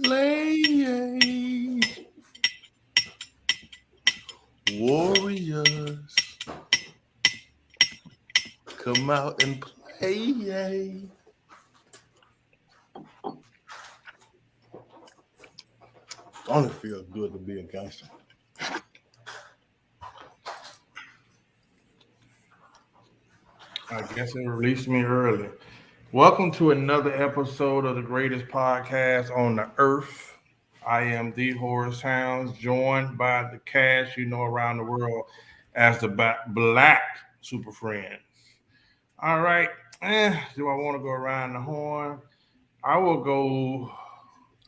Play, Warriors, come out and play. Don't it feel good to be a gangster? I guess it released me early. Welcome to another episode of the greatest podcast on the earth. I am the Horace Hounds, joined by the cast you know around the world as the Black Super Friends. All right, do I want to go around the horn? I will go.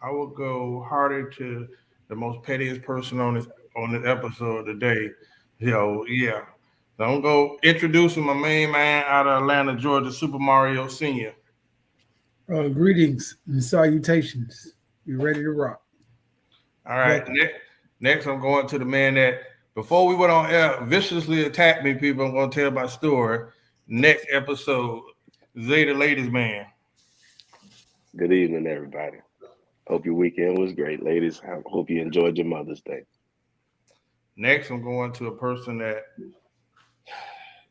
I will go harder to the most pettiest person on this episode today. Yeah. Don't go introducing my main man out of Atlanta, Georgia, Super Mario Senior. Greetings and salutations. You ready to rock? All right. Welcome. Next, I'm going to the man that before we went on air viciously attacked me. People, I'm going to tell my story. Next episode, Zay the Ladies Man. Good evening, everybody. Hope your weekend was great, ladies. I hope you enjoyed your Mother's Day. Next, I'm going to a person that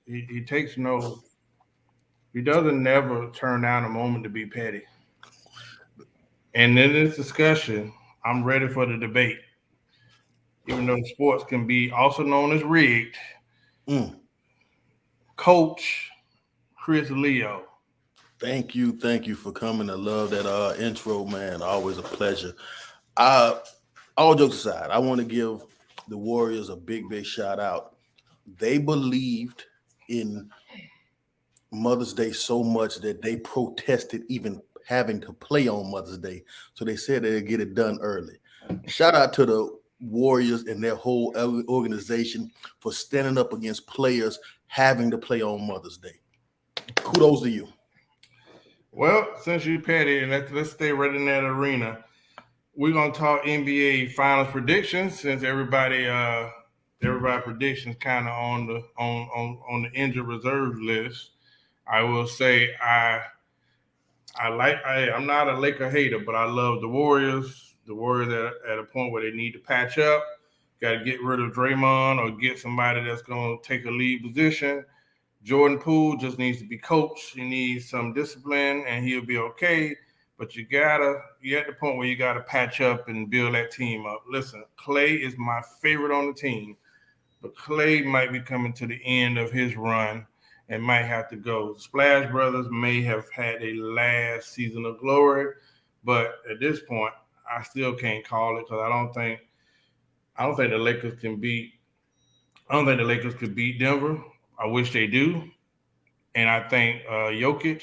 he takes no, he doesn't never turn down a moment to be petty. And in this discussion, I'm ready for the debate. Even though sports can be also known as rigged, Mm. Coach Chris Leo. Thank you for coming. I love that intro, man. Always a pleasure. Uh, all jokes aside, I want to give the Warriors a big shout out. They believed in Mother's Day so much that they protested even having to play on Mother's Day. So they said they'd get it done early. Shout out to the Warriors and their whole organization for standing up against players having to play on Mother's Day. Kudos to you. Well, since you petty, and let's stay right in that arena. We're gonna talk NBA Finals predictions since everybody predictions kind of on the injured reserve list. I will say I'm not a Laker hater, but I love the Warriors. The Warriors at a point where they need to patch up. Got to get rid of Draymond or get somebody that's going to take a lead position. Jordan Poole just needs to be coached. He needs some discipline, and he'll be okay. But you're at the point where you gotta patch up and build that team up. Listen, Clay is my favorite on the team, but Clay might be coming to the end of his run and might have to go. Splash Brothers may have had a last season of glory, but at this point, I still can't call it because I don't think the Lakers can beat. I don't think the Lakers could beat Denver. I wish they do, and I think Jokic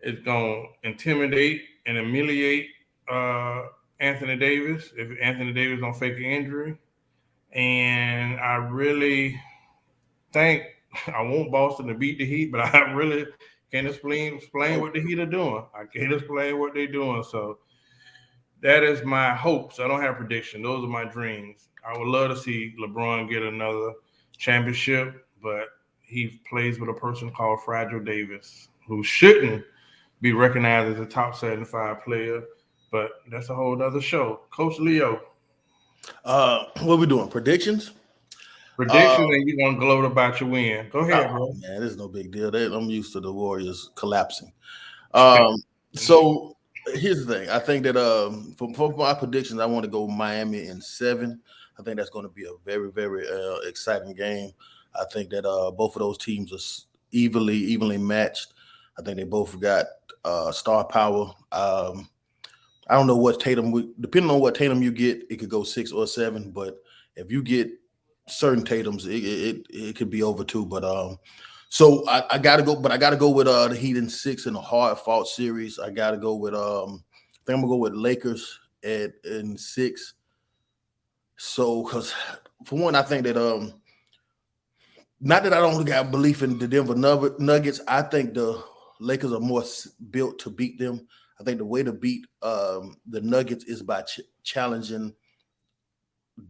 is going to intimidate and humiliate uh, Anthony Davis if Anthony Davis don't fake an injury. And I really think I want Boston to beat the Heat, but I really can't explain what the Heat are doing. I can't explain what they're doing. So that is my hopes. I don't have prediction. Those are my dreams. I would love to see LeBron get another championship, but he plays with a person called Fragile Davis, who shouldn't be recognized as a top 75 player. But that's a whole other show. Coach Leo, What we doing? Predictions? Uh, prediction, and you're gonna gloat about your win. Go ahead, oh bro. man, this is no big deal. I'm used to the Warriors collapsing. Um, so here's the thing. I think that for my predictions, I want to go Miami in 7. I think that's going to be a very exciting game. I think that both of those teams are evenly matched. I think they both got star power. I don't know what depending on what Tatum you get, it could go 6 or 7. But if you get certain Tatum's, it could be over 2. But so I gotta go, but I gotta go with the Heat in 6 in a hard fought series. I gotta go with I think I'm gonna go with Lakers in 6. So because for one, I think that not that I don't got belief in the Denver Nuggets. I think the Lakers are more built to beat them. I think the way to beat the Nuggets is by challenging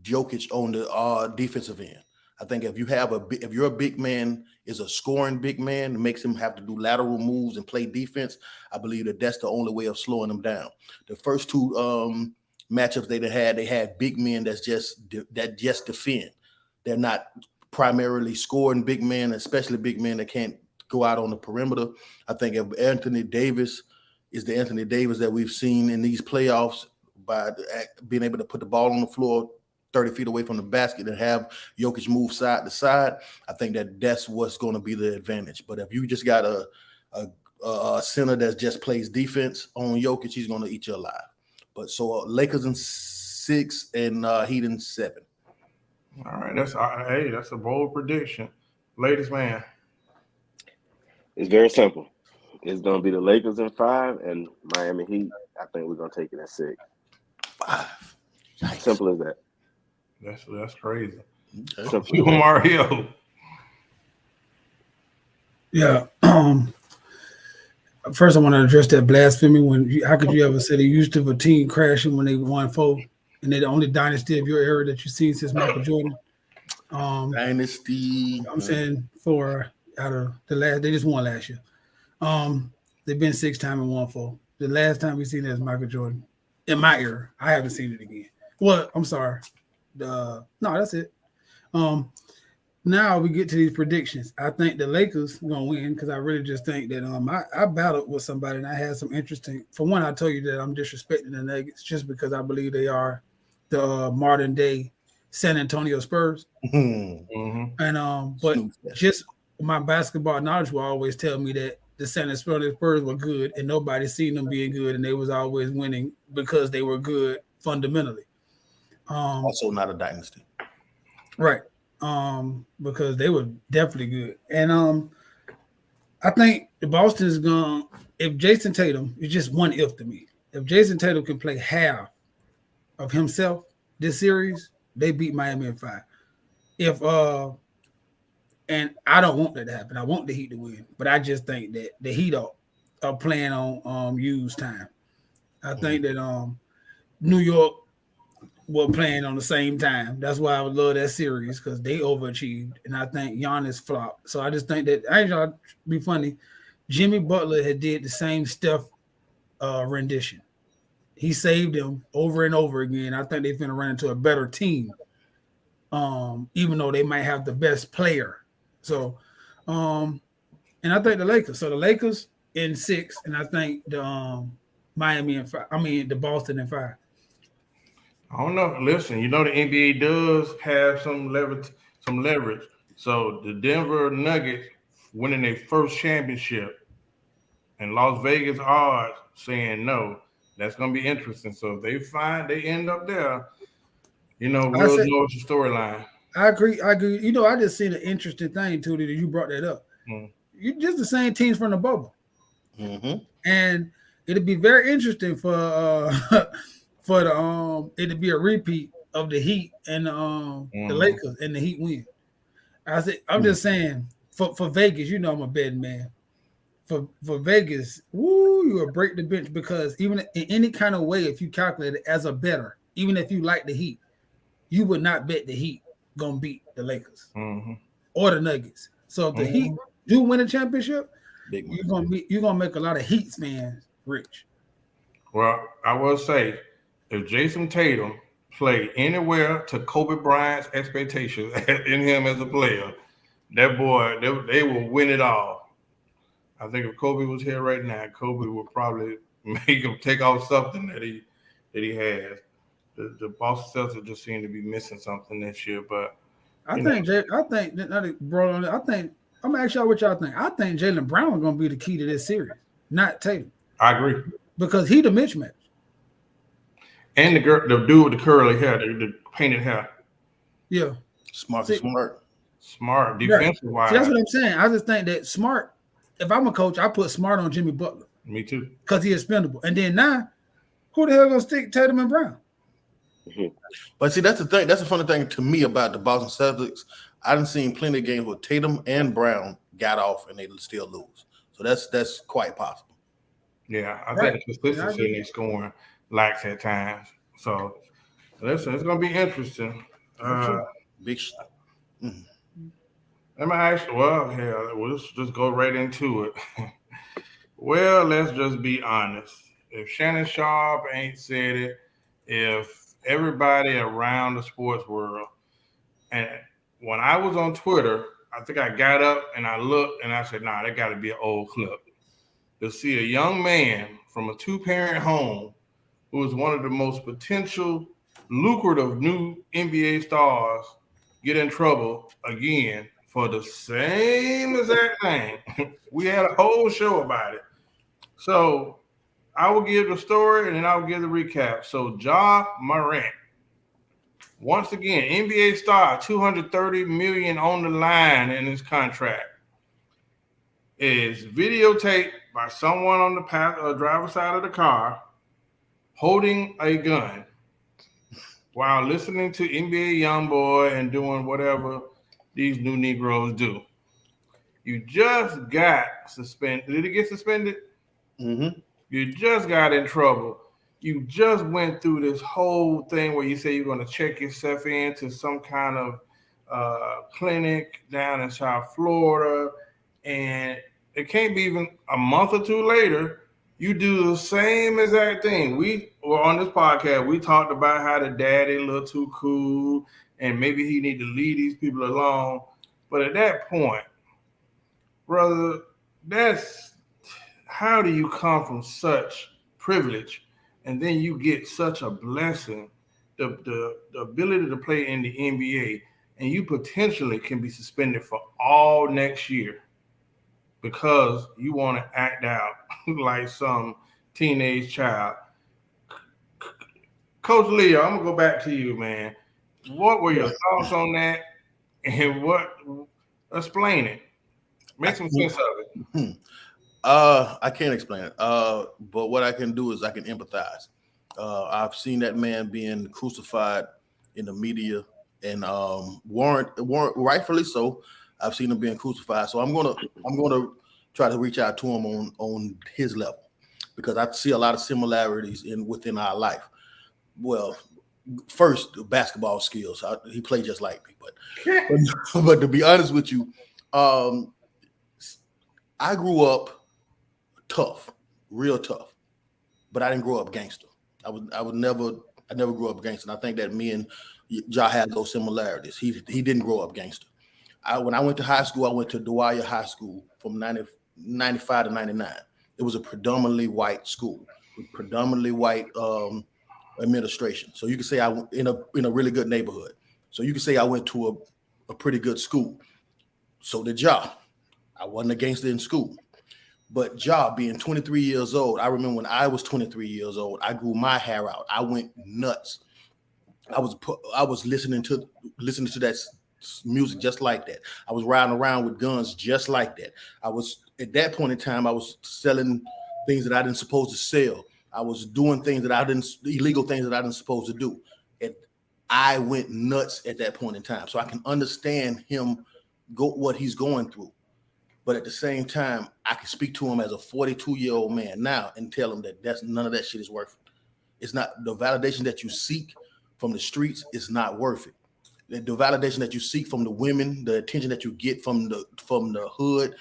Jokic on the defensive end. I think if you're a big man, is a scoring big man, it makes him have to do lateral moves and play defense. I believe that that's the only way of slowing him down. The first two matchups they had big men that just defend. They're not primarily scoring big men, especially big men that can't go out on the perimeter. I think if Anthony Davis is the Anthony Davis that we've seen in these playoffs by being able to put the ball on the floor 30 feet away from the basket and have Jokic move side to side, I think that's what's going to be the advantage. But if you just got a center that just plays defense on Jokic, he's going to eat you alive. But so Lakers in 6 and Heat in 7. All right, that's a bold prediction, ladies, man. It's very simple. It's going to be the Lakers in 5 and Miami Heat. I think we're going to take it at 6. 5. Nice. Simple as that. That's crazy. Okay. Super Mario. Yeah. First, I want to address that blasphemy. How could you ever say they used to have a team crashing when they won 4, and they're the only dynasty of your era that you've seen since Michael Jordan? Dynasty. I'm saying 4 out of the last. They just won last year. They've been 6 times and won 4. The last time we seen that is Michael Jordan in my era. I haven't seen it again. Well, I'm sorry. No, that's it. Now we get to these predictions. I think the Lakers are gonna win because I really just think that I battled with somebody and I had some interesting. For one, I told you that I'm disrespecting the Nuggets just because I believe they are the modern day San Antonio Spurs. Mm-hmm. And but just my basketball knowledge will always tell me that the San Antonio Spurs were good and nobody seen them being good, and they was always winning because they were good fundamentally. Also not a dynasty. Right. Because they were definitely good. And I think the Boston is going to, if Jason Tatum, it's just one if to me. If Jason Tatum can play half of himself this series, they beat Miami in 5. And I don't want that to happen. I want the Heat to win, but I just think that the Heat are playing on used time. I think that New York were playing on the same time. That's why I would love that series because they overachieved, and I think Giannis flopped. So I just think that I ain't trying to be funny. Jimmy Butler had did the same Steph rendition. He saved them over and over again. I think they're going to run into a better team, even though they might have the best player. So, and I think the Lakers. So the Lakers in 6, and I think the Miami in 5. I mean the Boston in 5. I don't know. Listen, the NBA does have some leverage. So the Denver Nuggets winning their first championship and Las Vegas odds saying no, that's going to be interesting. So if they end up there, we'll know it's a storyline. I agree. I just seen an interesting thing too that you brought that up. You just the same teams from the bubble. Mm-hmm. And it'd be very interesting for it'd be a repeat of the Heat and the Lakers and the Heat win. I'm just saying for Vegas, I'm a betting man. For Vegas, you will break the bench because even in any kind of way, if you calculate it as a bettor, even if you like the Heat, you would not bet the Heat gonna beat the Lakers or the Nuggets. So if the Heat do win a championship, you're gonna make a lot of Heat fans rich. Well, I will say, if Jason Tatum played anywhere to Kobe Bryant's expectations in him as a player, that boy, they will win it all. I think if Kobe was here right now, Kobe would probably make him take off something that he has. The Boston Celtics just seem to be missing something this year, but I'm gonna ask y'all what y'all think. I think Jaylen Brown is gonna be the key to this series, not Tatum. I agree because he the mismatch. And the dude with the curly hair, the painted hair. Yeah. Smart defensive wise. That's what I'm saying. I just think that Smart, if I'm a coach, I put Smart on Jimmy Butler. Me too. Because he is expendable. And then now, who the hell gonna stick Tatum and Brown? But see, that's the thing. That's the funny thing to me about the Boston Celtics. I done seen plenty of games where Tatum and Brown got off and they still lose. So that's quite possible. Yeah, I think the consistency in their scoring lacks at times. So listen, it's gonna be interesting. Big. Let me ask you, let's just go right into it. Well, let's just be honest. If Shannon Sharp ain't said it, if everybody around the sports world, and when I was on Twitter, I think I got up and I looked and I said, nah, that got to be an old clip. To see a young man from a 2-parent home who is one of the most potential lucrative new NBA stars get in trouble again for the same exact thing. We had a whole show about it. So I will give the story and then I'll give the recap. So Ja Morant, once again, NBA star, $230 million on the line in his contract, is videotaped by someone on the driver's side of the car holding a gun while listening to NBA Youngboy and doing whatever these new Negroes do. You just got suspended. Did he get suspended? Mm-hmm. You just got in trouble. You just went through this whole thing where you say you're going to check yourself into some kind of clinic down in South Florida, and it can't be even a month or two later, you do the same exact thing. We were on this podcast. We talked about how the daddy looked too cool, and maybe he need to leave these people alone. But at that point, brother, how do you come from such privilege and then you get such a blessing, the ability to play in the NBA, and you potentially can be suspended for all next year because you want to act out like some teenage child. Coach Leo, I'm gonna go back to you, man. What were your thoughts on that, and explain it? Make some sense of it. I can't explain it. But what I can do is I can empathize. I've seen that man being crucified in the media, and warrant rightfully so. I've seen him being crucified. So I'm gonna try to reach out to him on his level, because I see a lot of similarities within our life. Well, first, basketball skills. He played just like me, but to be honest with you, I grew up tough, real tough, but I didn't grow up gangster. I never grew up gangster. And I think that me and Ja had those similarities. He didn't grow up gangster. When I went to high school, I went to Dwyer High School from 95 to 99. It was a predominantly white school, with predominantly white administration. So you could say I went in a really good neighborhood. So you could say I went to a pretty good school. So did Ja. I wasn't a gangster in school. But Ja, being 23 years old, I remember when I was 23 years old, I grew my hair out. I went nuts. I was listening to that music just like that. I was riding around with guns just like that. I was, at that point in time, I was selling things that I didn't supposed to sell. I was doing illegal things that I didn't supposed to do. And I went nuts at that point in time. So I can understand what he's going through. But at the same time, I can speak to him as a 42-year-old man now and tell him that none of that shit is worth it. It's not the validation that you seek from the streets is not worth it. The validation that you seek from the women, the attention that you get from the hood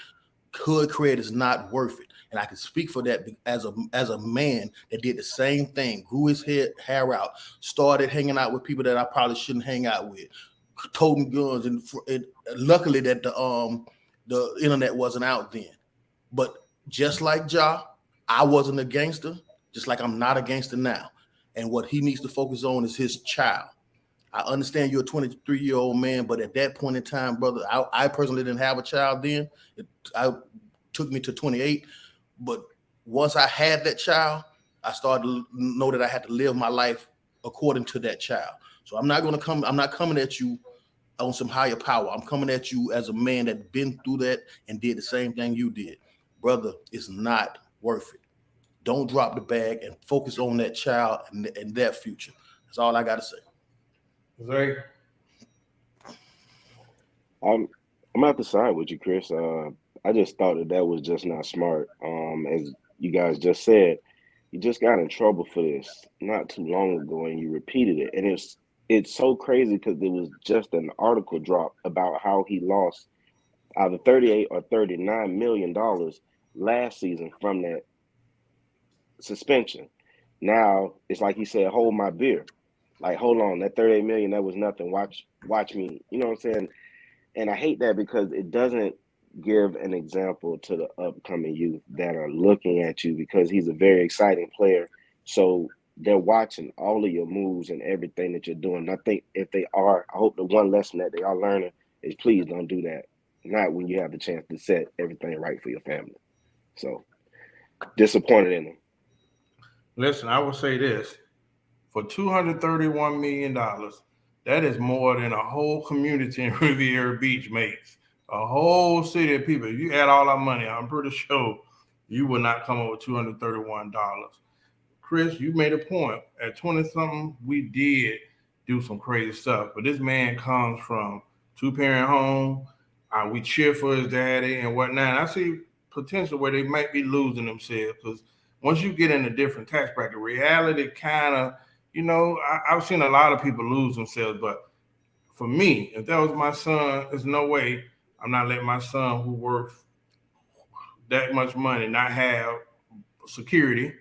cred is not worth it. And I can speak for that as a man that did the same thing, grew his hair out, started hanging out with people that I probably shouldn't hang out with, toting guns, and luckily that the internet wasn't out then. But just like Ja, I wasn't a gangster, just like I'm not a gangster now. And what he needs to focus on is his child. I understand you're a 23-year-old man, but at that point in time, brother, I personally didn't have a child then. It took me to 28. But once I had that child, I started to know that I had to live my life according to that child. So I'm not coming at you on some higher power. I'm coming at you as a man that been through that and did the same thing you did. Brother, it's not worth it. Don't drop the bag and focus on that child and their future. That's all I got to say. Zay? I'm at the side with you, Chris. I just thought that was just not smart. As you guys just said, you just got in trouble for this not too long ago, and you repeated it. And it's so crazy because there was just an article dropped about how he lost either $38 or $39 million last season from that suspension. Now it's like he said, hold my beer. Like, hold on, that 38 million, that was nothing. Watch me. You know what I'm saying? And I hate that because it doesn't give an example to the upcoming youth that are looking at you, because he's a very exciting player. So they're watching all of your moves and everything that you're doing. And I think if they are, I hope the one lesson that they are learning is please don't do that. Not when you have the chance to set everything right for your family. So disappointed in him. Listen, I will say this. For $231 million, that is more than a whole community in Riviera Beach makes. A whole city of people. If you add all our money, I'm pretty sure you will not come up with $231. Chris, you made a point. At 20-something, we did do some crazy stuff. But this man comes from two-parent home. We cheer for his daddy and whatnot. And I see potential where they might be losing themselves, because once you get in a different tax bracket, reality kind of, I've seen a lot of people lose themselves. But for me, if that was my son, there's no way I'm not letting my son, who works that much money, not have security,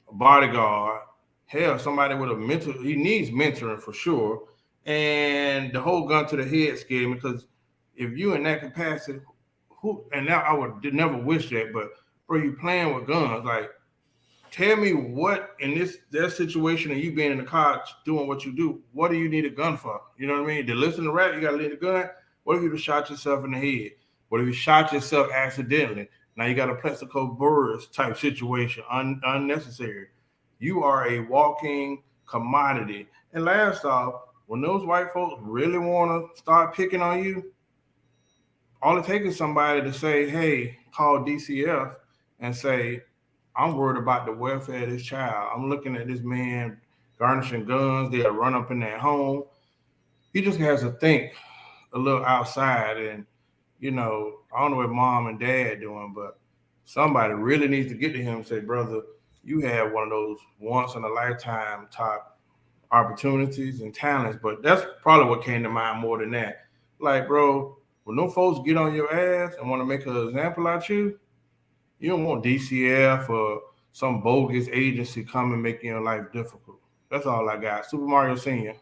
a bodyguard, hell, somebody with a mentor. He needs mentoring for sure. And the whole gun to the head scared me, because if you in that capacity, and now I would never wish that, but bro, you playing with guns. Like, tell me what in that situation and you being in the car doing what you do, what do you need a gun for? You know what I mean? To listen to rap, you gotta leave the gun. What if you just shot yourself in the head? What if you shot yourself accidentally? Now you got a Plexico Burris type situation, unnecessary. You are a walking commodity. And last off, when those white folks really want to start picking on you, all it takes is somebody to say, hey, call DCF and say, I'm worried about the welfare of this child. I'm looking at this man garnishing guns. They'll run up in their home. He just has to think a little outside. And, I don't know what mom and dad doing, but somebody really needs to get to him and say, brother, you have one of those once in a lifetime top opportunities and talents. But that's probably what came to mind more than that. Like, bro, when no folks get on your ass and want to make an example out you don't want DCF or some bogus agency come and make your life difficult. That's all I got. Super Mario Sr.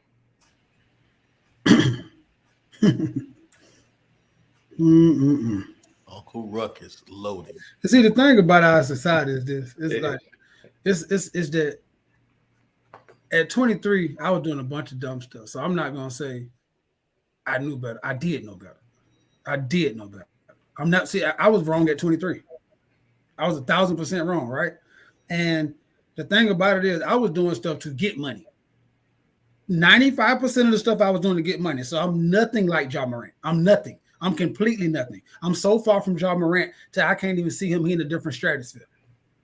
Uncle Ruckus loaded. See, the thing about our society is this. It's like it's that at 23, I was doing a bunch of dumb stuff. So I'm not gonna say I knew better. I did know better. I'm not I was wrong at 23. I was 1,000% wrong, right? And the thing about it is I was doing stuff to get money. 95% of the stuff I was doing to get money. So I'm nothing like Ja Morant. I'm nothing. I'm completely nothing. I'm so far from Ja Morant that I can't even see him in a different stratosphere.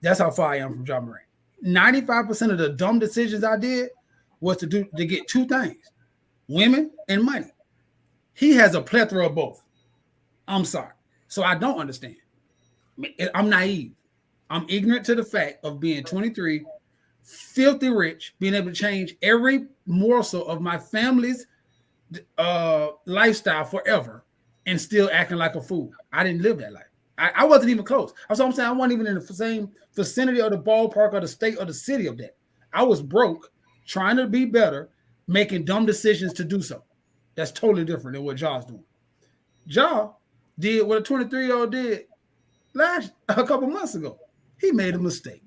That's how far I am from Ja Morant. 95% of the dumb decisions I did was to get two things: women and money. He has a plethora of both. I'm sorry. So I don't understand. I'm naive. I'm ignorant to the fact of being 23, filthy rich, being able to change every morsel of my family's lifestyle forever, and still acting like a fool. I didn't live that life. I wasn't even close. That's what I'm saying. I wasn't even in the same vicinity of the ballpark or the state or the city of that. I was broke, trying to be better, making dumb decisions to do so. That's totally different than what Ja's doing. Ja did what a 23-year-old did a couple months ago. He made a mistake.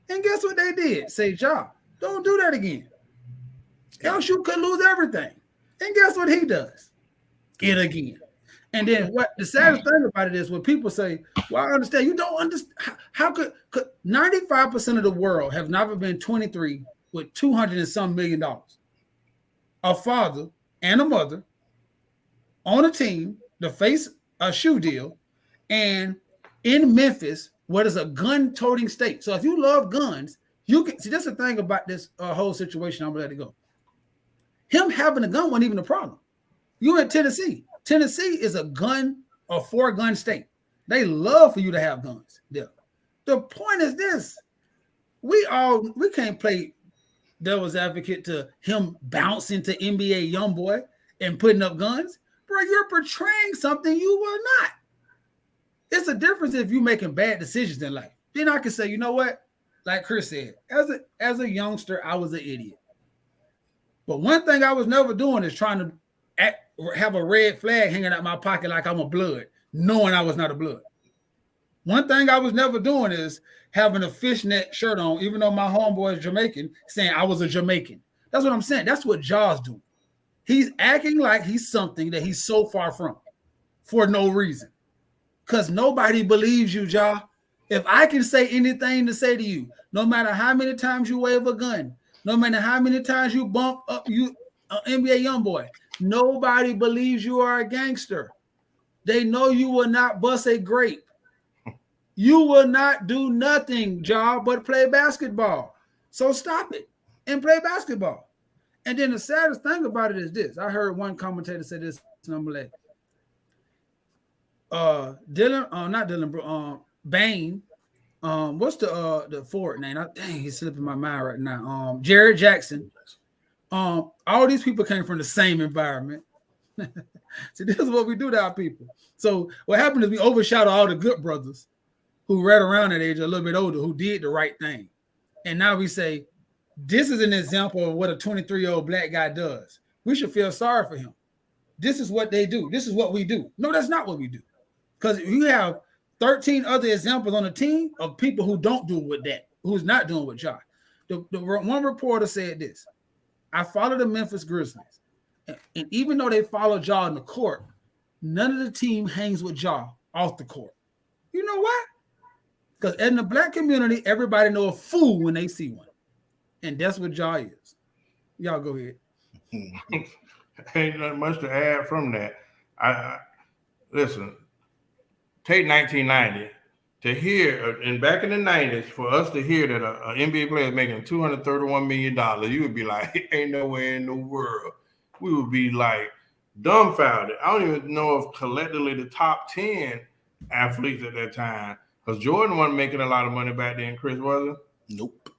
And guess what they did? Say, Ja, don't do that again. Else you could lose everything. And guess what he does? It again. And then what the saddest thing about it is when people say, well, I understand. You don't understand. How could 95% of the world have never been 23 with $200 and some million? A father and a mother on a team to face a shoe deal, and in Memphis, what is a gun-toting state. So if you love guns, you can see. That's the thing about this whole situation. I'm gonna let it go. Him having a gun wasn't even a problem. You in Tennessee. Tennessee is a 4-gun state. They love for you to have guns there. The point is this: we can't play devil's advocate to him bouncing to NBA YoungBoy and putting up guns. Bro, you're portraying something you were not. It's a difference if you're making bad decisions in life. Then I can say, you know what? like Chris said, as a youngster, I was an idiot. But one thing I was never doing is trying to have a red flag hanging out my pocket like I'm a blood, knowing I was not a blood. One thing I was never doing is having a fishnet shirt on, even though my homeboy is Jamaican, saying I was a Jamaican. That's what I'm saying. That's what Ja's doing. He's acting like he's something that he's so far from for no reason. Because nobody believes you, Ja. If I can say anything to say to you, no matter how many times you wave a gun, no matter how many times you bump up you NBA YoungBoy, nobody believes you are a gangster. They know you will not bust a grape. You will not do nothing, Ja, but play basketball. So stop it and play basketball. And then the saddest thing about it is this. I heard one commentator say this, and I'm like, Bane. What's the forward name? Dang, he's slipping my mind right now. Jared Jackson. All these people came from the same environment. See, this is what we do to our people. So what happened is we overshadow all the good brothers who right around that age, a little bit older, who did the right thing. And now we say, this is an example of what a 23-year-old black guy does. We should feel sorry for him. This is what they do. This is what we do. No, that's not what we do. Because you have 13 other examples on the team of people who don't do with that, who's not doing with Ja. The one reporter said this: I follow the Memphis Grizzlies, and even though they follow Ja in the court, none of the team hangs with Ja off the court. You know why? Because in the black community, everybody know a fool when they see one, and that's what Ja is. Y'all go ahead. Ain't nothing much to add from that. I listen. Take 1990 to hear, and back in the 90s, for us to hear that an NBA player is making $231 million, you would be like, ain't nowhere in the world. We would be like dumbfounded. I don't even know if collectively the top 10 athletes at that time, because Jordan wasn't making a lot of money back then, Chris, was he? Nope.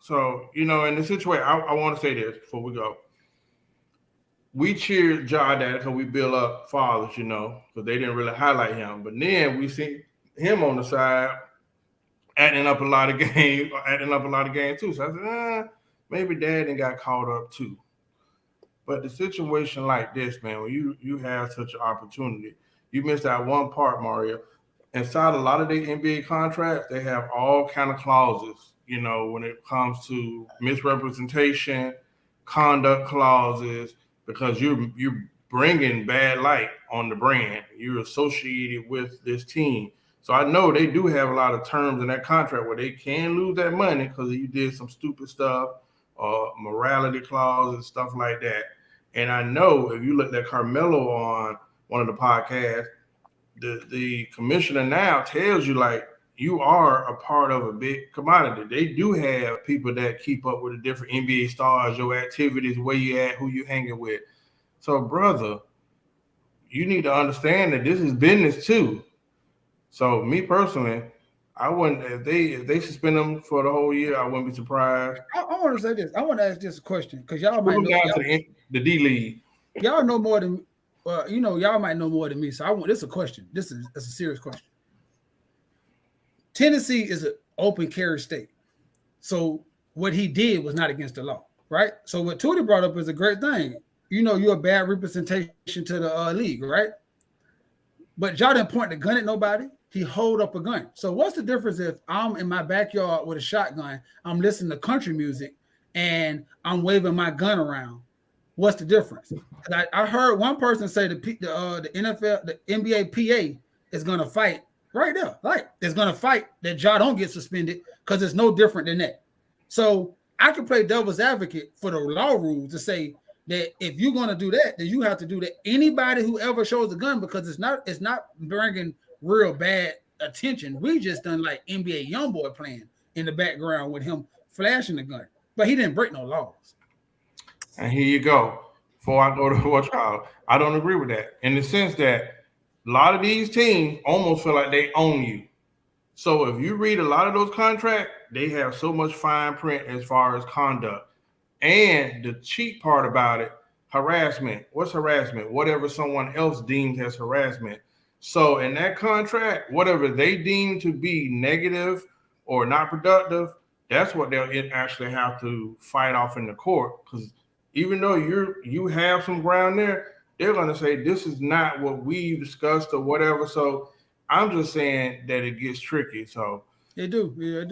So, in the situation, I want to say this before we go. We cheered Ja Daddy because we built up fathers, because they didn't really highlight him. But then we see him on the side acting up a lot of games too. So I said, maybe Dad done got caught up too. But the situation like this, man, when you have such an opportunity, you missed that one part, Mario. Inside a lot of the NBA contracts, they have all kind of clauses, when it comes to misrepresentation, conduct clauses, because you're bringing bad light on the brand. You're associated with this team. So I know they do have a lot of terms in that contract where they can lose that money because you did some stupid stuff, morality clauses, stuff like that. And I know if you look at Carmelo on one of the podcasts, the commissioner now tells you, like, you are a part of a big commodity. They do have people that keep up with the different NBA stars, your activities, where you at, who you hanging with. So, brother, you need to understand that this is business too. So, me personally, I wouldn't, if they suspend them for the whole year, I wouldn't be surprised. I want to say this. I want to ask this question because y'all might know the D League. Y'all know more than y'all might know more than me. So this is a question. This is a serious question. Tennessee is an open carry state. So what he did was not against the law, right? So what Tootie brought up is a great thing. You're a bad representation to the league, right? But y'all didn't point the gun at nobody. He hold up a gun. So what's the difference if I'm in my backyard with a shotgun, I'm listening to country music, and I'm waving my gun around? What's the difference? I heard one person say the NFL, the NBA PA is going to fight right there. Like, it's going to fight that Ja don't get suspended because it's no different than that. So I can play devil's advocate for the law rules to say that if you're going to do that, then you have to do that. Anybody who ever shows a gun, because it's not bringing real bad attention. We just done like NBA YoungBoy playing in the background with him flashing the gun, but he didn't break no laws. And here you go. Before I go to watch out, I don't agree with that in the sense that a lot of these teams almost feel like they own you. So if you read a lot of those contracts, they have so much fine print as far as conduct. And the cheap part about it, harassment. What's harassment? Whatever someone else deems as harassment. So in that contract, whatever they deem to be negative or not productive, That's what they'll actually have to fight off in the court. Because even though you have some ground there, they're going to say this is not what we discussed or whatever. So I'm just saying that it gets tricky. So They do. Yeah,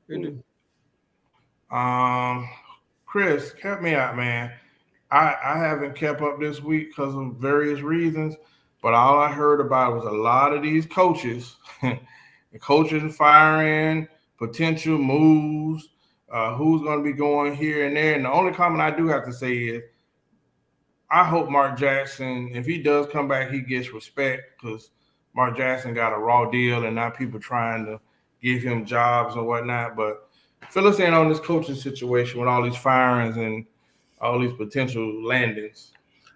they do. Chris, help me out, man. I haven't kept up this week because of various reasons, but all I heard about was a lot of these coaches, the coaches firing, potential moves, who's going to be going here and there. And the only comment I do have to say is, I hope Mark Jackson, if he does come back, he gets respect, because Mark Jackson got a raw deal and not people trying to give him jobs or whatnot. But fill us in on this coaching situation with all these firings and all these potential landings.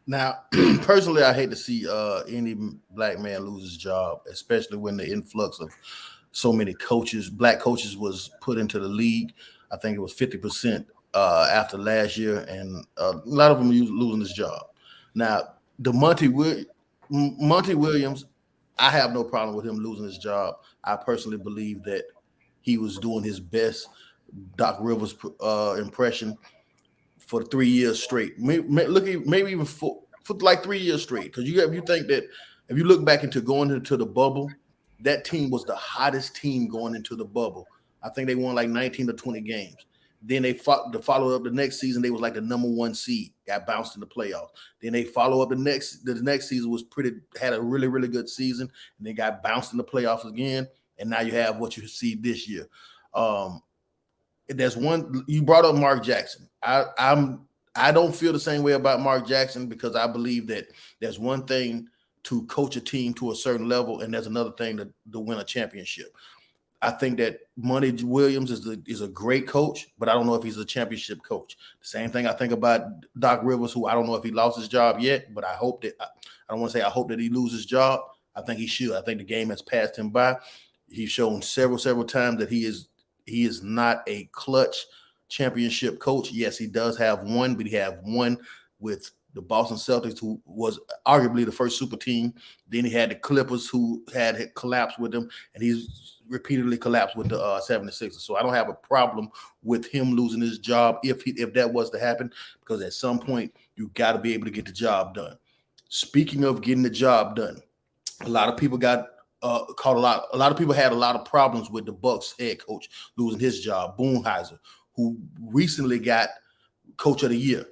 Now, personally, I hate to see any black man lose his job, especially when the influx of so many coaches, black coaches, was put into the league. I think it was 50% after last year, and a lot of them losing his job. Now, the Monty Williams, I have no problem with him losing his job. I personally believe that he was doing his best Doc Rivers impression for 3 years straight. Maybe even for like 3 years straight. Because you think that if you look back into going into the bubble, that team was the hottest team going into the bubble. I think they won like 19 to 20 games. Then they follow up the next season. They was like the number 1 seed, got bounced in the playoffs. Then they follow up the next season had a really, really good season, and they got bounced in the playoffs again. And now you have what you see this year. There's one, you brought up Mark Jackson. I don't feel the same way about Mark Jackson, because I believe that there's one thing to coach a team to a certain level, and there's another thing to win a championship. I think that Monty Williams is a great coach, but I don't know if he's a championship coach. The same thing I think about Doc Rivers, who I don't know if he lost his job yet, but I hope that I hope that he loses his job. I think he should. I think the game has passed him by. He's shown several times that he is not a clutch championship coach. Yes, he does have one, but he have one with the Boston Celtics, who was arguably the first super team. Then he had the Clippers, who had collapsed with him, and he's repeatedly collapsed with the 76ers. So I don't have a problem with him losing his job if that was to happen, because at some point you got to be able to get the job done. Speaking of getting the job done, a lot of people got caught a lot of people had a lot of problems with the Bucks head coach losing his job, Budenholzer, who recently got Coach of the Year.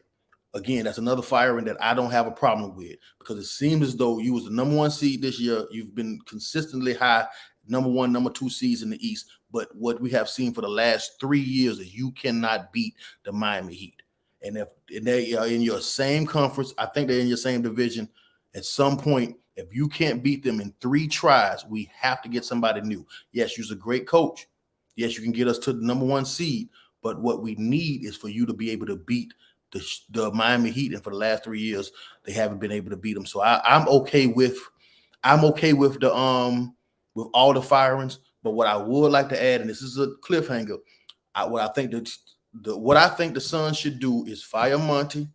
Again, that's another firing that I don't have a problem with, because it seems as though you was the number 1 seed this year. You've been consistently high, number 1, number 2 seeds in the East. But what we have seen for the last 3 years is you cannot beat the Miami Heat. And if they are in your same conference, I think they're in your same division. At some point, if you can't beat them in 3 tries, we have to get somebody new. Yes, you're a great coach. Yes, you can get us to the number 1 seed. But what we need is for you to be able to beat the Miami Heat, and for the last 3 years they haven't been able to beat them. So I'm okay with the with all the firings. But what I would like to add, and this is a cliffhanger, what I think the Suns should do is fire Monty,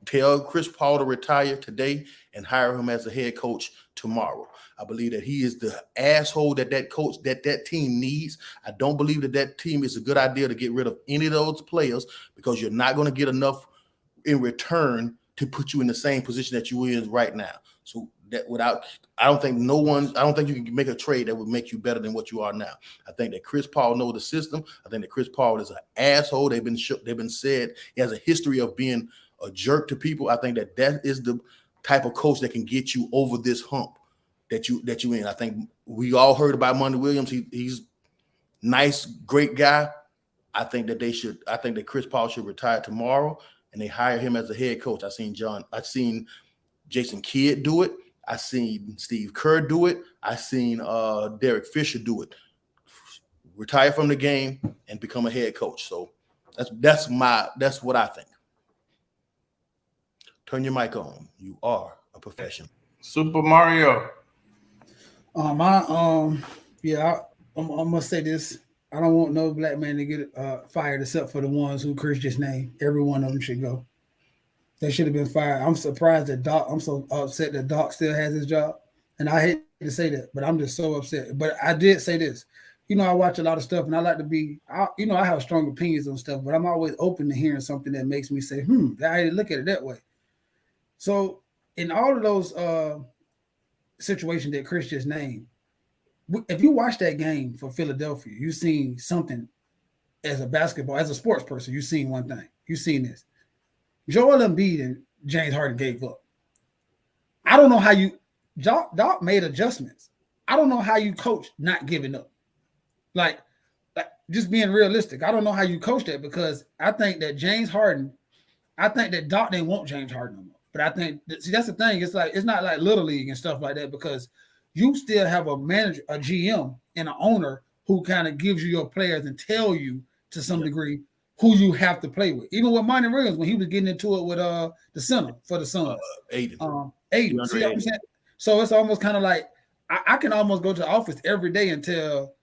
tell Chris Paul to retire today, and hire him as a head coach tomorrow. I believe that he is the asshole that coach that team needs. I don't believe that team is a good idea to get rid of any of those players, because you're not going to get enough in return to put you in the same position that you're in right now. So I don't think you can make a trade that would make you better than what you are now. I think that Chris Paul knows the system. I think that Chris Paul is an asshole. They've been said he has a history of being a jerk to people. I think that is the type of coach that can get you over this hump that you in. I think we all heard about Monty Williams. He's nice, great guy. I think that Chris Paul should retire tomorrow, and they hire him as a head coach. I've seen Jason Kidd do it. I've seen Steve Kerr do it. I've seen Derek Fisher do it. Retire from the game and become a head coach. So that's what I think. Turn your mic on. You are a professional. Super Mario. I'm gonna say this. I don't want no black man to get fired except for the ones who Chris just named. Every one of them should go. They should have been fired. I'm surprised that Doc. I'm so upset that Doc still has his job, and I hate to say that, but I'm just so upset. But I did say this: I watch a lot of stuff, and I like to be, I have strong opinions on stuff, but I'm always open to hearing something that makes me say, I didn't look at it that way. So in all of those situations that Chris just named, if you watch that game for Philadelphia, you seen something as a sports person, you seen one thing. You seen this. Joel Embiid and James Harden gave up. I don't know how Doc made adjustments. I don't know how you coach not giving up. Like just being realistic. I don't know how you coach that, because I think that Doc didn't want James Harden no more. But I think that's the thing. It's not like Little League and stuff like that, because you still have a manager, a GM, and an owner who kind of gives you your players and tell you to some degree who you have to play with. Even with Monty Williams, when he was getting into it with the center for the Suns. Aiden. See what I'm saying? So it's almost kind of like I can almost go to the office every day and tell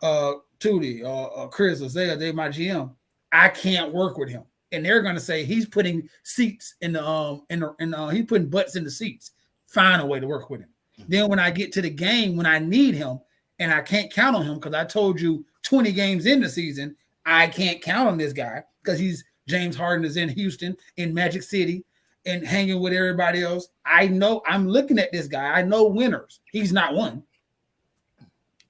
Tootie or Chris or Zaya, they my GM, I can't work with him. And they're gonna say he's putting seats in the he's putting butts in the seats. Find a way to work with him. Then when I get to the game, when I need him and I can't count on him, because I told you 20 games in the season, I can't count on this guy because James Harden is in Houston, in Magic City, and hanging with everybody else. I know I'm looking at this guy. I know winners. He's not one.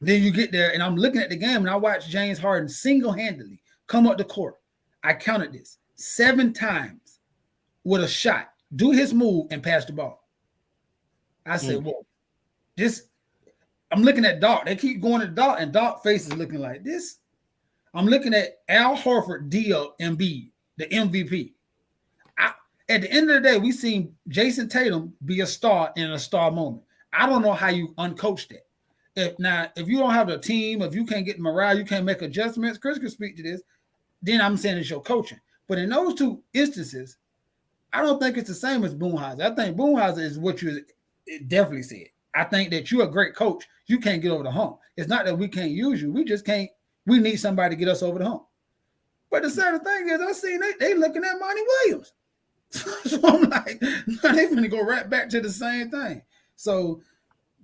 Then you get there and I'm looking at the game and I watch James Harden single-handedly come up the court. I counted this 7 times with a shot, do his move and pass the ball. I said, whoa. I'm looking at Doc. They keep going to Doc, and Doc face is looking like this. I'm looking at Al Horford, Embiid, the MVP. At the end of the day, we seen Jason Tatum be a star in a star moment. I don't know how you uncoach that. If you don't have a team, if you can't get morale, you can't make adjustments, Chris can speak to this, then I'm saying it's your coaching. But in those 2 instances, I don't think it's the same as Boonhauser. I think Boonhauser is what you definitely said. I think that you're a great coach. You can't get over the hump. It's not that we can't use you. We just can't. We need somebody to get us over the hump. But the sad thing is, I seen they looking at Monty Williams. So I'm like, they're going to go right back to the same thing. So,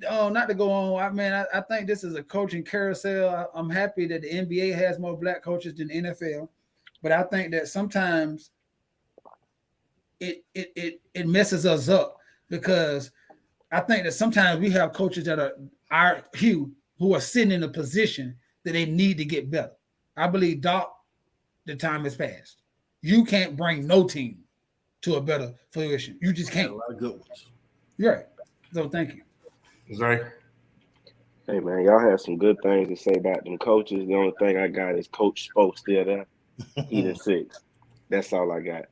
not to go on, I think this is a coaching carousel. I'm happy that the NBA has more black coaches than the NFL, but I think that sometimes it messes us up, because I think that sometimes we have coaches that are our hue who are sitting in a position that they need to get better. I believe Doc, the time has passed. You can't bring no team to a better fruition. You just can't. A lot of good ones. Right. So thank you. Zay. Hey man, y'all had some good things to say about them coaches. The only thing I got is Coach Spo still there, eating 6. That's all I got.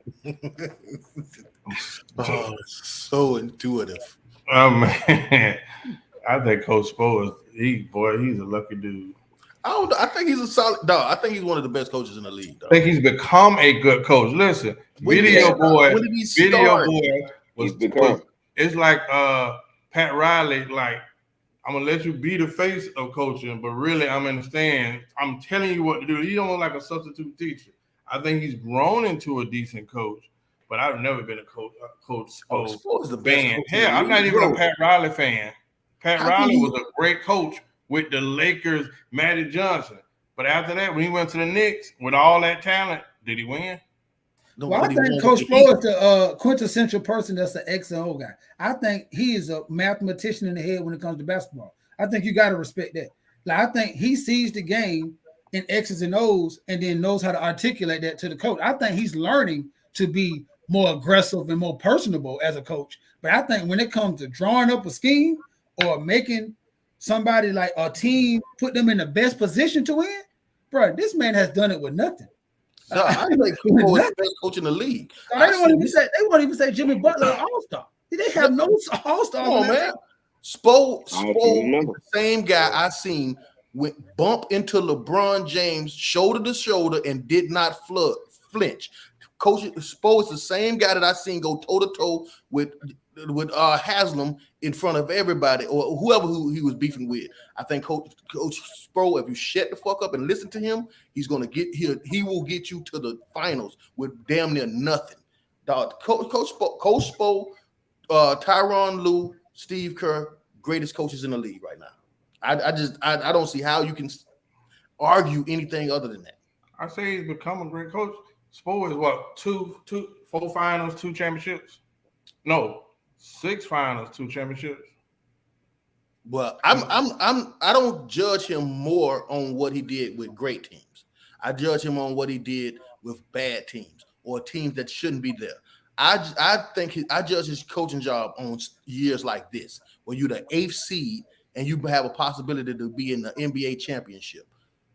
Oh, so intuitive. Oh man, I think Coach Spo he's a lucky dude. I think he's a solid dog. I think he's one of the best coaches in the league. Dog. I think he's become a good coach. Listen, Video Boy was become. It's like Pat Riley. Like, I'm gonna let you be the face of coaching, but really I'm in the stand. I'm telling you what to do. He don't look like a substitute teacher. I think he's grown into a decent coach, but I've never been a Coach Spo is the best fan. coach Hell, I'm not even a Pat Riley fan. Pat Riley was a great coach with the Lakers, Magic Johnson. But after that, when he went to the Knicks with all that talent, did he win? No, well, I think Coach Spo is the quintessential person that's the X and O guy. I think he is a mathematician in the head when it comes to basketball. I think you got to respect that. Like, I think he sees the game in X's and O's and then knows how to articulate that to the coach. I think he's learning to be more aggressive and more personable as a coach. But I think when it comes to drawing up a scheme or making somebody like a team, put them in the best position to win, bro, this man has done it with nothing. So I think Spo is the best coach in the league. So they won't even say Jimmy Butler All-Star. They have no All-Star. Come on, man. Spo is the same guy I seen went bump into LeBron James shoulder to shoulder and did not flinch. Coach Spo is the same guy that I seen go toe to toe with Haslam in front of everybody or whoever he was beefing with. I think Coach Spo, if you shut the fuck up and listen to him, he's gonna get here. He will get you to the finals with damn near nothing. Dog, Coach Spo, Tyronn Lue, Steve Kerr, greatest coaches in the league right now. I don't see how you can argue anything other than that. I say he's become a great coach. Spo is what, 4 finals, 2 championships? No, 6 finals, 2 championships. Well, I don't judge him more on what he did with great teams. I judge him on what he did with bad teams or teams that shouldn't be there. I think I judge his coaching job on years like this, where you're the 8th seed and you have a possibility to be in the NBA championship.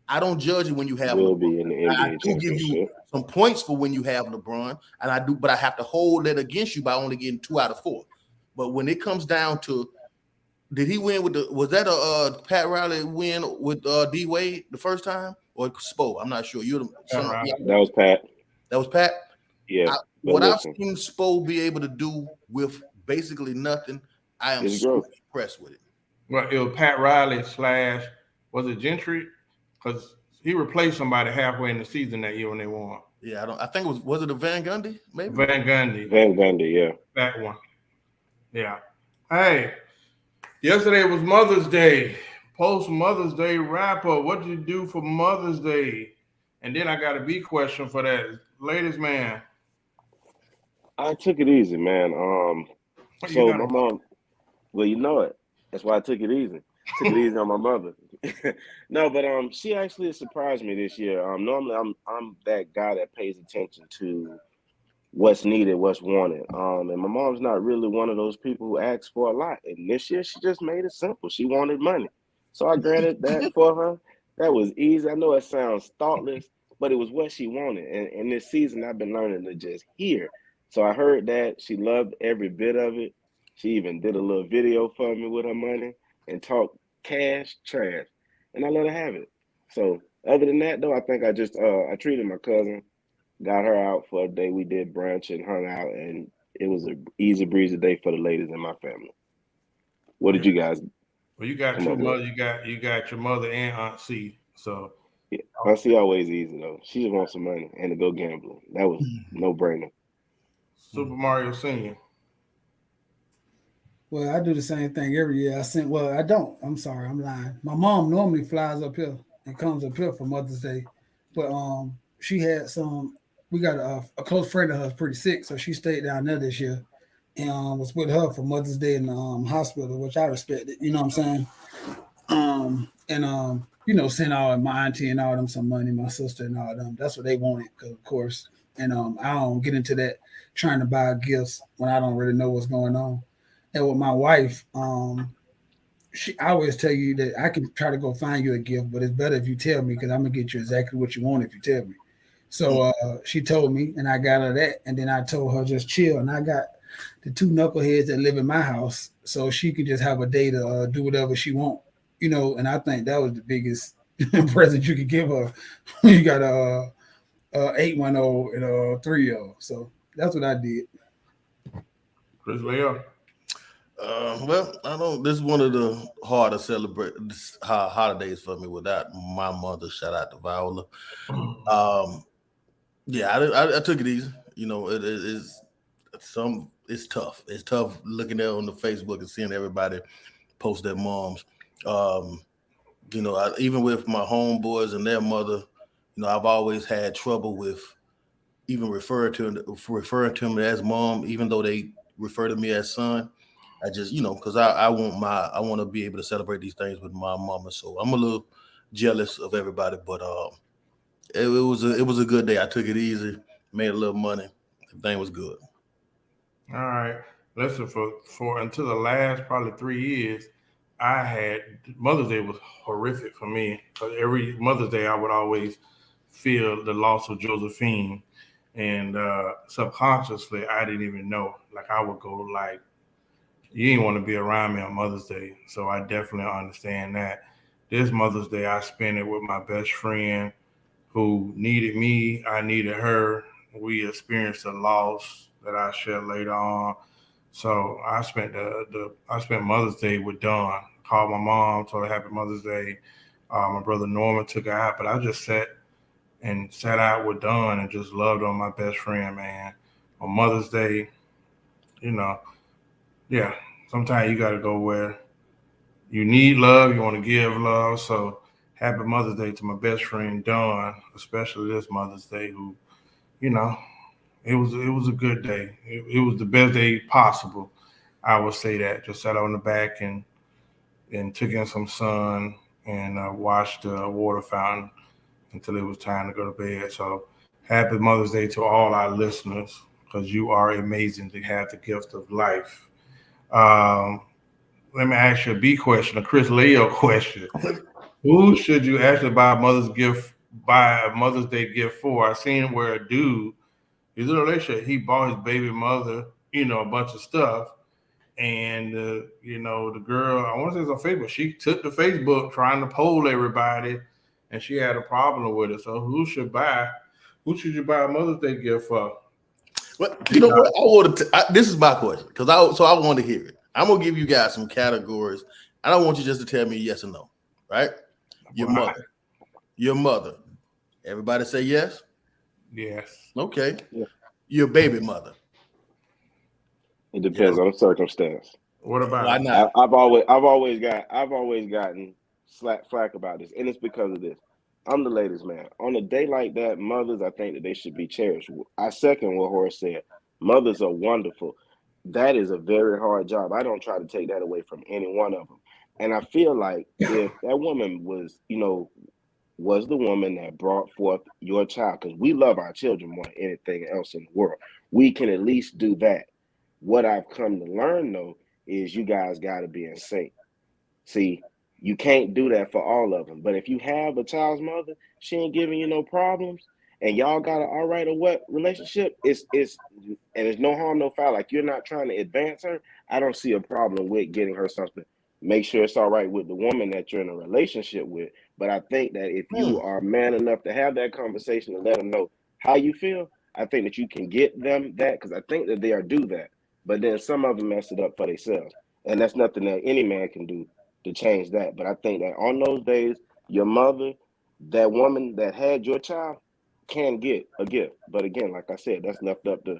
I don't judge it when you have Will LeBron. be in the NBA I do give you championship. some points for when you have LeBron, and I do, but I have to hold that against you by only getting 2 out of 4. But when it comes down to, did he win with the? Was that a Pat Riley win with D Wade the first time or Spo? I'm not sure. Riley. That was Pat. That was Pat. Yeah. What I've listen, seen Spo be able to do with basically nothing, I am It's so growth. impressed with it. Well, it was Pat Riley / was it Gentry? Because he replaced somebody halfway in the season that year when they won. Yeah, I think it was it a Van Gundy? Maybe Van Gundy. Van Gundy, yeah. That one. Yeah. Hey, yesterday was Mother's Day. Post Mother's Day wrap-up. What did you do for Mother's Day? And then I got a B question for that. Ladies, man. I took it easy, man. What So you my got? mom, well, you know it. That's why I took it easy. Took it easy on my mother. No, but she actually surprised me this year. Normally I'm that guy that pays attention to what's needed, what's wanted. And my mom's not really one of those people who asks for a lot. And this year she just made it simple. She wanted money. So I granted that for her. That was easy. I know it sounds thoughtless, but it was what she wanted. And this season I've been learning to just hear. So I heard that. She loved every bit of it. She even did a little video for me with her money and talked cash trash. And I let her have it. So other than that, though, I think I just I treated my cousin, got her out for a day. We did brunch and hung out, and it was a easy breezy day for the ladies in my family. What did you guys? Well, you got Come 2 on, bro. mothers. You got your mother and Aunt C. So Yeah, I see always easy though. She just wants some money and to go gambling. That was no brainer. Super Mario Senior. Well, I do the same thing every year. I don't. I'm sorry, I'm lying. My mom normally flies up here and comes up here for Mother's Day, but she had some. We got a close friend of hers pretty sick, so she stayed down there this year and was with her for Mother's Day in the hospital, which I respected. You know what I'm saying? Sent all my auntie and all them some money, my sister and all them. That's what they wanted, of course. And I don't get into that trying to buy gifts when I don't really know what's going on. And with my wife, I always tell you that I can try to go find you a gift, but it's better if you tell me because I'm gonna get you exactly what you want if you tell me. So she told me, and I got her that, and then I told her just chill, and I got the 2 knuckleheads that live in my house, so she could just have a day to do whatever she want, And I think that was the biggest present you could give her. You got a 8-1-0 and a 3-0, so that's what I did. Chris Leo. Well, I don't. This is one of the harder holidays for me without my mother. Shout out to Viola. Yeah, I took it easy. It's tough. It's tough looking at on the Facebook and seeing everybody post their moms. Even with my homeboys and their mother, I've always had trouble with even referring to them as mom, even though they refer to me as son. I just, because I want to be able to celebrate these things with my mama. So I'm a little jealous of everybody, but it was a good day. I took it easy, made a little money. Everything was good. All right. Listen, for until the last probably 3 years, I had Mother's Day was horrific for me. Every Mother's Day, I would always feel the loss of Josephine, and subconsciously, I didn't even know. Like I would go like, you didn't want to be around me on Mother's Day. So I definitely understand that. This Mother's Day, I spent it with my best friend who needed me. I needed her. We experienced a loss that I share later on. So I spent Mother's Day with Dawn. Called my mom, told her Happy Mother's Day. My brother Norman took her out, but I just sat out with Dawn and just loved on my best friend, man. On Mother's Day, yeah, sometimes you got to go where you need love, you want to give love. So happy Mother's Day to my best friend Dawn, especially this Mother's Day. Who, you know, it was a good day. It was the best day possible. I would say that. Just sat on the back and took in some sun and watched the water fountain until it was time to go to bed. So happy Mother's Day to all our listeners, because you are amazing to have the gift of life. Let me ask you a B question, a Chris Leo question. Who should you actually buy a Mother's Day gift for? I seen where a dude, he's in a relationship, he bought his baby mother, a bunch of stuff. And the girl, I want to say it's on Facebook, she took to Facebook trying to poll everybody, and she had a problem with it. So who should you buy a Mother's Day gift for? Well, you know what? This is my question, because I want to hear it. I'm gonna give you guys some categories. I don't want you just to tell me yes or no, right? Your mother. Everybody say yes? Yes. Okay. Yeah. Your baby mother. It depends on the circumstance. What about Why not? I've always gotten flack about this, and it's because of this. I'm the ladies' man. On a day like that, mothers, I think that they should be cherished. I second what Horace said. Mothers are wonderful. That is a very hard job. I don't try to take that away from any one of them. And I feel like if that woman was the woman that brought forth your child, because we love our children more than anything else in the world, we can at least do that. What I've come to learn, though, is you guys got to be in sync. See, you can't do that for all of them. But if you have a child's mother, she ain't giving you no problems, and y'all got an all right or what relationship, it's no harm, no foul. Like, you're not trying to advance her. I don't see a problem with getting her something. Make sure it's all right with the woman that you're in a relationship with. But I think that if you are man enough to have that conversation and let them know how you feel, I think that you can get them that, because I think that they are due that. But then some of them mess it up for themselves. And that's nothing that any man can do to change that. But I think that on those days, your mother, that woman that had your child, can get a gift. But again, like I said, that's left up to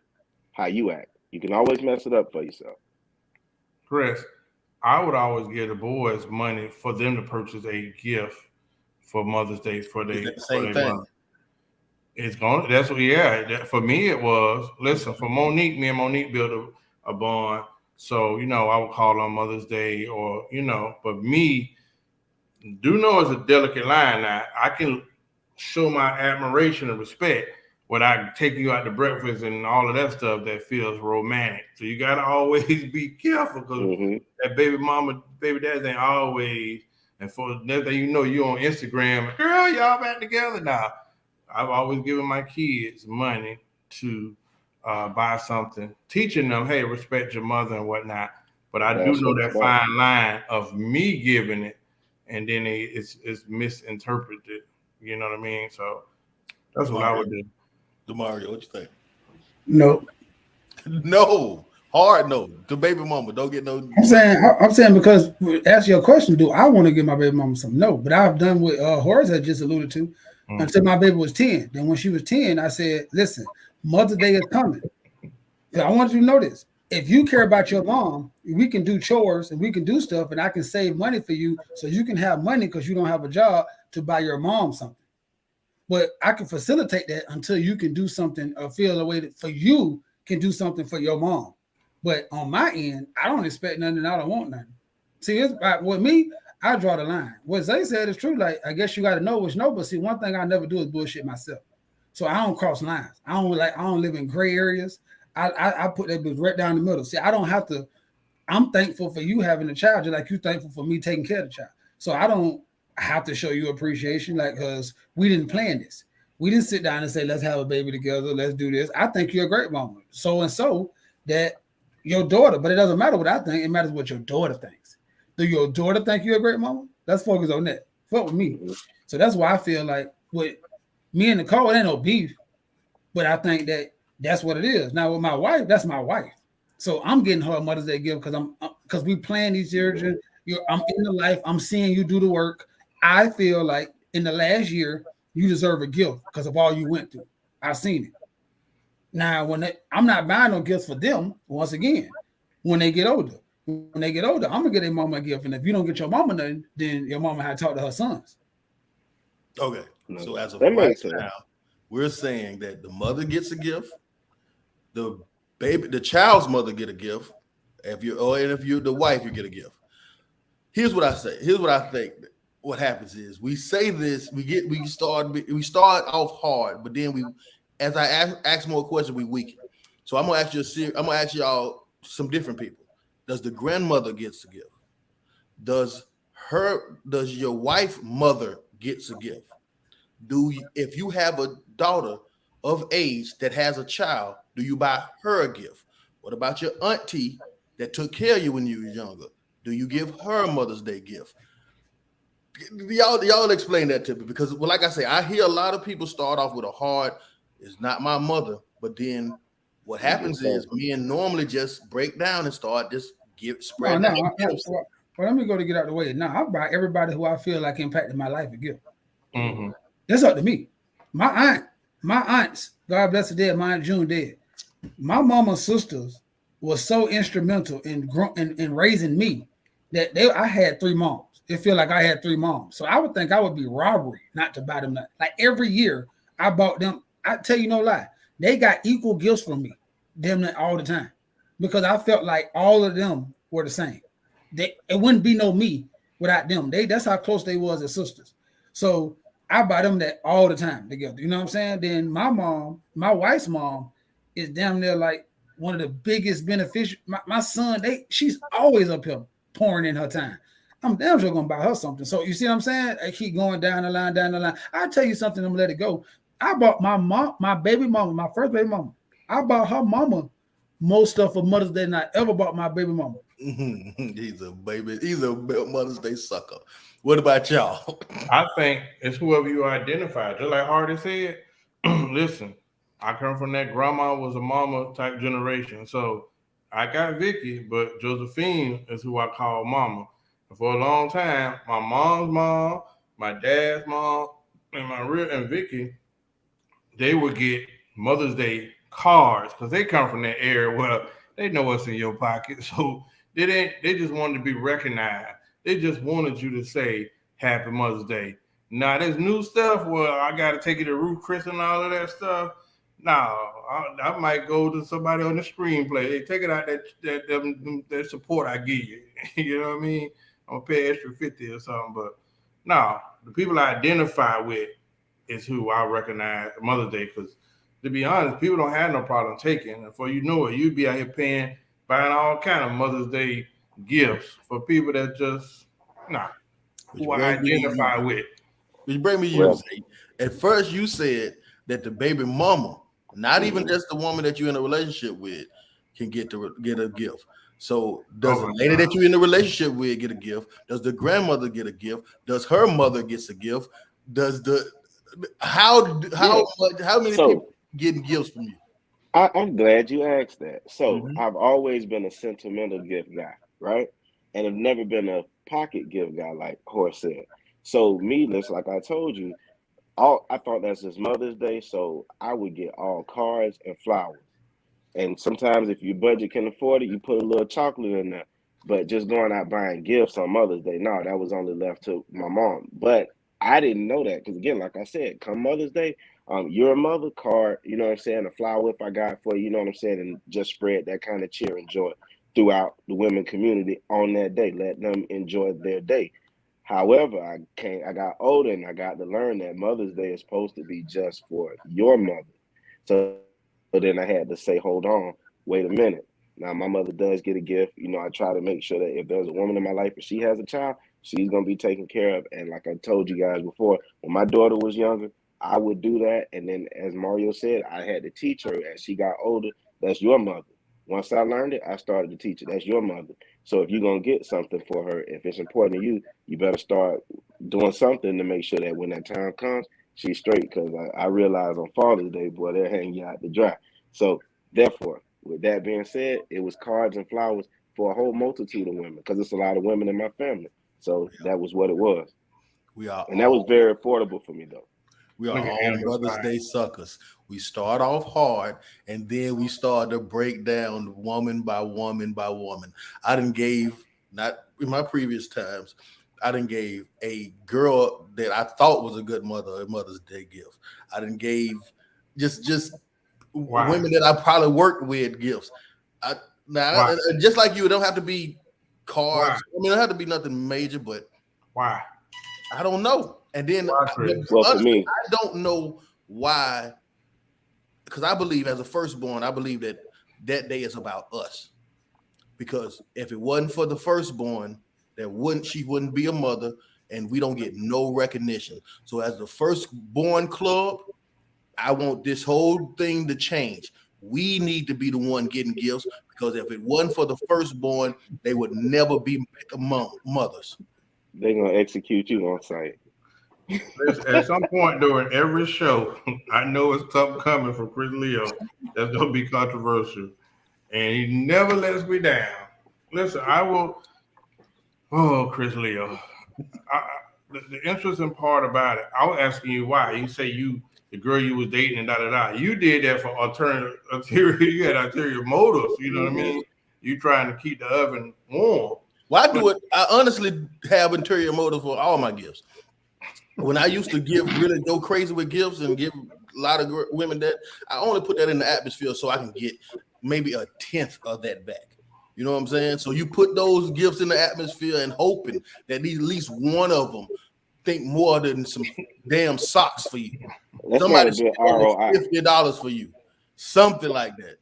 how you act. You can always mess it up for yourself. Chris? I would always give the boys money for them to purchase a gift for Mother's Day for their mother. It's going. That's what. Yeah. For me, it was. Listen, for Monique, me and Monique built a bond. So I would call on Mother's Day, or But me, do know it's a delicate line. Now I can show my admiration and respect without taking you out to breakfast and all of that stuff that feels romantic. So you gotta always be careful, because that baby mama, baby daddy ain't always. And for next thing you know, you on Instagram, girl, y'all back together now. I've always given my kids money to buy something, teaching them, hey, respect your mother and whatnot. But I do know that fine line of me giving it, and then it's misinterpreted. You know what I mean? So that's what I would do. DeMario, what you think? No. No. Hard no. The baby mama don't get no. I'm saying because ask your question, do I want to give my baby mama some? No, but I've done what Horace had just alluded to until my baby was 10. Then when she was 10, I said, listen, Mother's Day is coming. I want you to know this. If you care about your mom, we can do chores and we can do stuff, and I can save money for you so you can have money because you don't have a job to buy your mom something. But I can facilitate that until you can do something or feel a way that for you can do something for your mom. But on my end, I don't expect nothing and I don't want nothing. See, it's with me, I draw the line. What Zay said is true. Like, I guess you got to know what's no, but see, one thing I never do is bullshit myself. So I don't cross lines. I don't live in gray areas. I put that bitch right down the middle. See, I don't have to. I'm thankful for you having a child, just like you thankful for me taking care of the child. So I don't have to show you appreciation, like, because we didn't plan this. We didn't sit down and say, let's have a baby together. Let's do this. I think you're a great mama. So that your daughter, but it doesn't matter what I think. It matters what your daughter thinks. Do your daughter think you're a great mama? Let's focus on that. Fuck with me. So that's why I feel like with me and Nicole, it ain't no beef, but I think that that's what it is. Now with my wife, that's my wife. So I'm getting her a Mother's Day gift because we plan these years. I'm in the life. I'm seeing you do the work. I feel like in the last year, you deserve a gift because of all you went through. I've seen it. Now, I'm not buying no gifts for them, once again, when they get older. When they get older, I'm going to get their mama a gift. And if you don't get your mama nothing, then your mama had to talk to her sons. Okay. No, So as of that right makes sense. now, we're saying that the mother gets a gift, the child's mother get a gift. If you're the wife, you get a gift. Here's what I say. Here's what I think. What happens is we say this, we start off hard, but then as I ask more questions, we weaken. So I'm gonna ask y'all some different people. Does the grandmother gets a gift? Does your wife mother gets a gift? If you have a daughter of age that has a child, do you buy her a gift? What about your auntie that took care of you when you were younger? Do you give her a Mother's Day gift? Y'all explain that to me, because well, like I say, I hear a lot of people start off with a hard, it's not my mother, but then what happens is men normally just break down and start just No, spreading no. out gifts. Well, let me go to get out the way. Now, I buy everybody who I feel like impacted my life a gift. Mm-hmm. That's up to me. My aunts, God bless her dead, my Aunt June dead. My mama's sisters was so instrumental in raising me that I had 3 moms. It feel like I had 3 moms. So I would think I would be robbery not to buy them that. Like every year I bought them. I tell you no lie, they got equal gifts from me, them all the time, because I felt like all of them were the same. It wouldn't be no me without them. That's how close they was as sisters. So I buy them that all the time together. You know what I'm saying? Then my mom, my wife's mom, is damn near like one of the biggest beneficiaries. My son, she's always up here pouring in her time. I'm damn sure gonna buy her something. So you see what I'm saying? I keep going down the line. I'll tell you something, I'm gonna let it go. I bought my baby mama, my first baby mama. I bought her mama most stuff for Mother's Day than I ever bought my baby mama. He's a Mother's Day sucker. What about y'all? I think it's whoever you identify. Just like Hardy said, listen, I come from that grandma was a mama type generation. So I got Vicky, but Josephine is who I call mama. And for a long time, my mom's mom, my dad's mom, and Vicky, they would get Mother's Day cards because they come from that area where they know what's in your pocket. So they just wanted to be recognized. They just wanted you to say Happy Mother's Day. Now, there's new stuff where I got to take you to Ruth Chris and all of that stuff. Now, I might go to somebody on the screenplay. They take it out that support I give you. You know what I mean? I'm going to pay extra 50 or something. But no, the people I identify with is who I recognize Mother's Day, because to be honest, people don't have no problem taking. And before you know it, you'd be out here buying all kind of Mother's Day gifts for people that just who I identify with. Which bring me you. At first, you said that the baby mama, not even just the woman that you're in a relationship with, can get a gift. So does the lady that you're in a relationship with get a gift? Does the grandmother get a gift? Does her mother gets a gift? Does how many people getting gifts from you? I'm glad you asked that. So I've always been a sentimental gift guy, right? And I've never been a pocket gift guy, like Horse said. So like I told you, I thought that's just Mother's Day, so I would get all cards and flowers. And sometimes if your budget can afford it, you put a little chocolate in there. But just going out buying gifts on Mother's Day, no, that was only left to my mom. But I didn't know that because, again, like I said, come Mother's Day, you're a mother card, you know what I'm saying, a flower if I got for you, you know what I'm saying, and just spread that kind of cheer and joy throughout the women community on that day. Let them enjoy their day. However, I got older and I got to learn that Mother's Day is supposed to be just for your mother. So then I had to say, hold on, wait a minute. Now, my mother does get a gift. You know, I try to make sure that if there's a woman in my life and she has a child, she's going to be taken care of. And like I told you guys before, when my daughter was younger, I would do that. And then, as Mario said, I had to teach her as she got older, that's your mother. Once I learned it, I started to teach her, that's your mother. So if you're going to get something for her, if it's important to you, you better start doing something to make sure that when that time comes, she's straight. Because I realize on Father's Day, boy, they'll hang you out to dry. So therefore, with that being said, it was cards and flowers for a whole multitude of women because it's a lot of women in my family. So that was what it was. That was very affordable for me, though. We are all Mother's Day suckers. We start off hard, and then we start to break down woman by woman by woman. I done gave, not in my previous times, I done gave a girl that I thought was a good mother a Mother's Day gift. I done gave just Wow. women that I probably worked with gifts. Wow. Just like you, it don't have to be cards. Wow. I mean, it don't have to be nothing major, but Why? I don't know. And then Why, Chris? Well, for honestly, me, I don't know why. Because I believe, as a firstborn, I believe that day is about us. Because if it wasn't for the firstborn, she wouldn't be a mother, and we don't get no recognition. So as the firstborn club, I want this whole thing to change. We need to be the one getting gifts, because if it wasn't for the firstborn, they would never be mothers. they're gonna execute you on site. At some point during every show, I know it's something coming from Chris Leo that's gonna be controversial, and he never lets me down. Listen, I will. Oh, Chris Leo, the interesting part about it, I was asking you why. You say the girl you was dating and da da da. You did that for ulterior. You had ulterior motives. You know what I mean? You trying to keep the oven warm. Well, I do it. I honestly have interior motive for all my gifts. When I used to really go crazy with gifts and give a lot of women that, I only put that in the atmosphere so I can get maybe a 1/10 of that back. You know what I'm saying? So you put those gifts in the atmosphere and hoping that at least one of them think more than some damn socks for you. That's Somebody not a good spent ROI. $50 for you, something like that.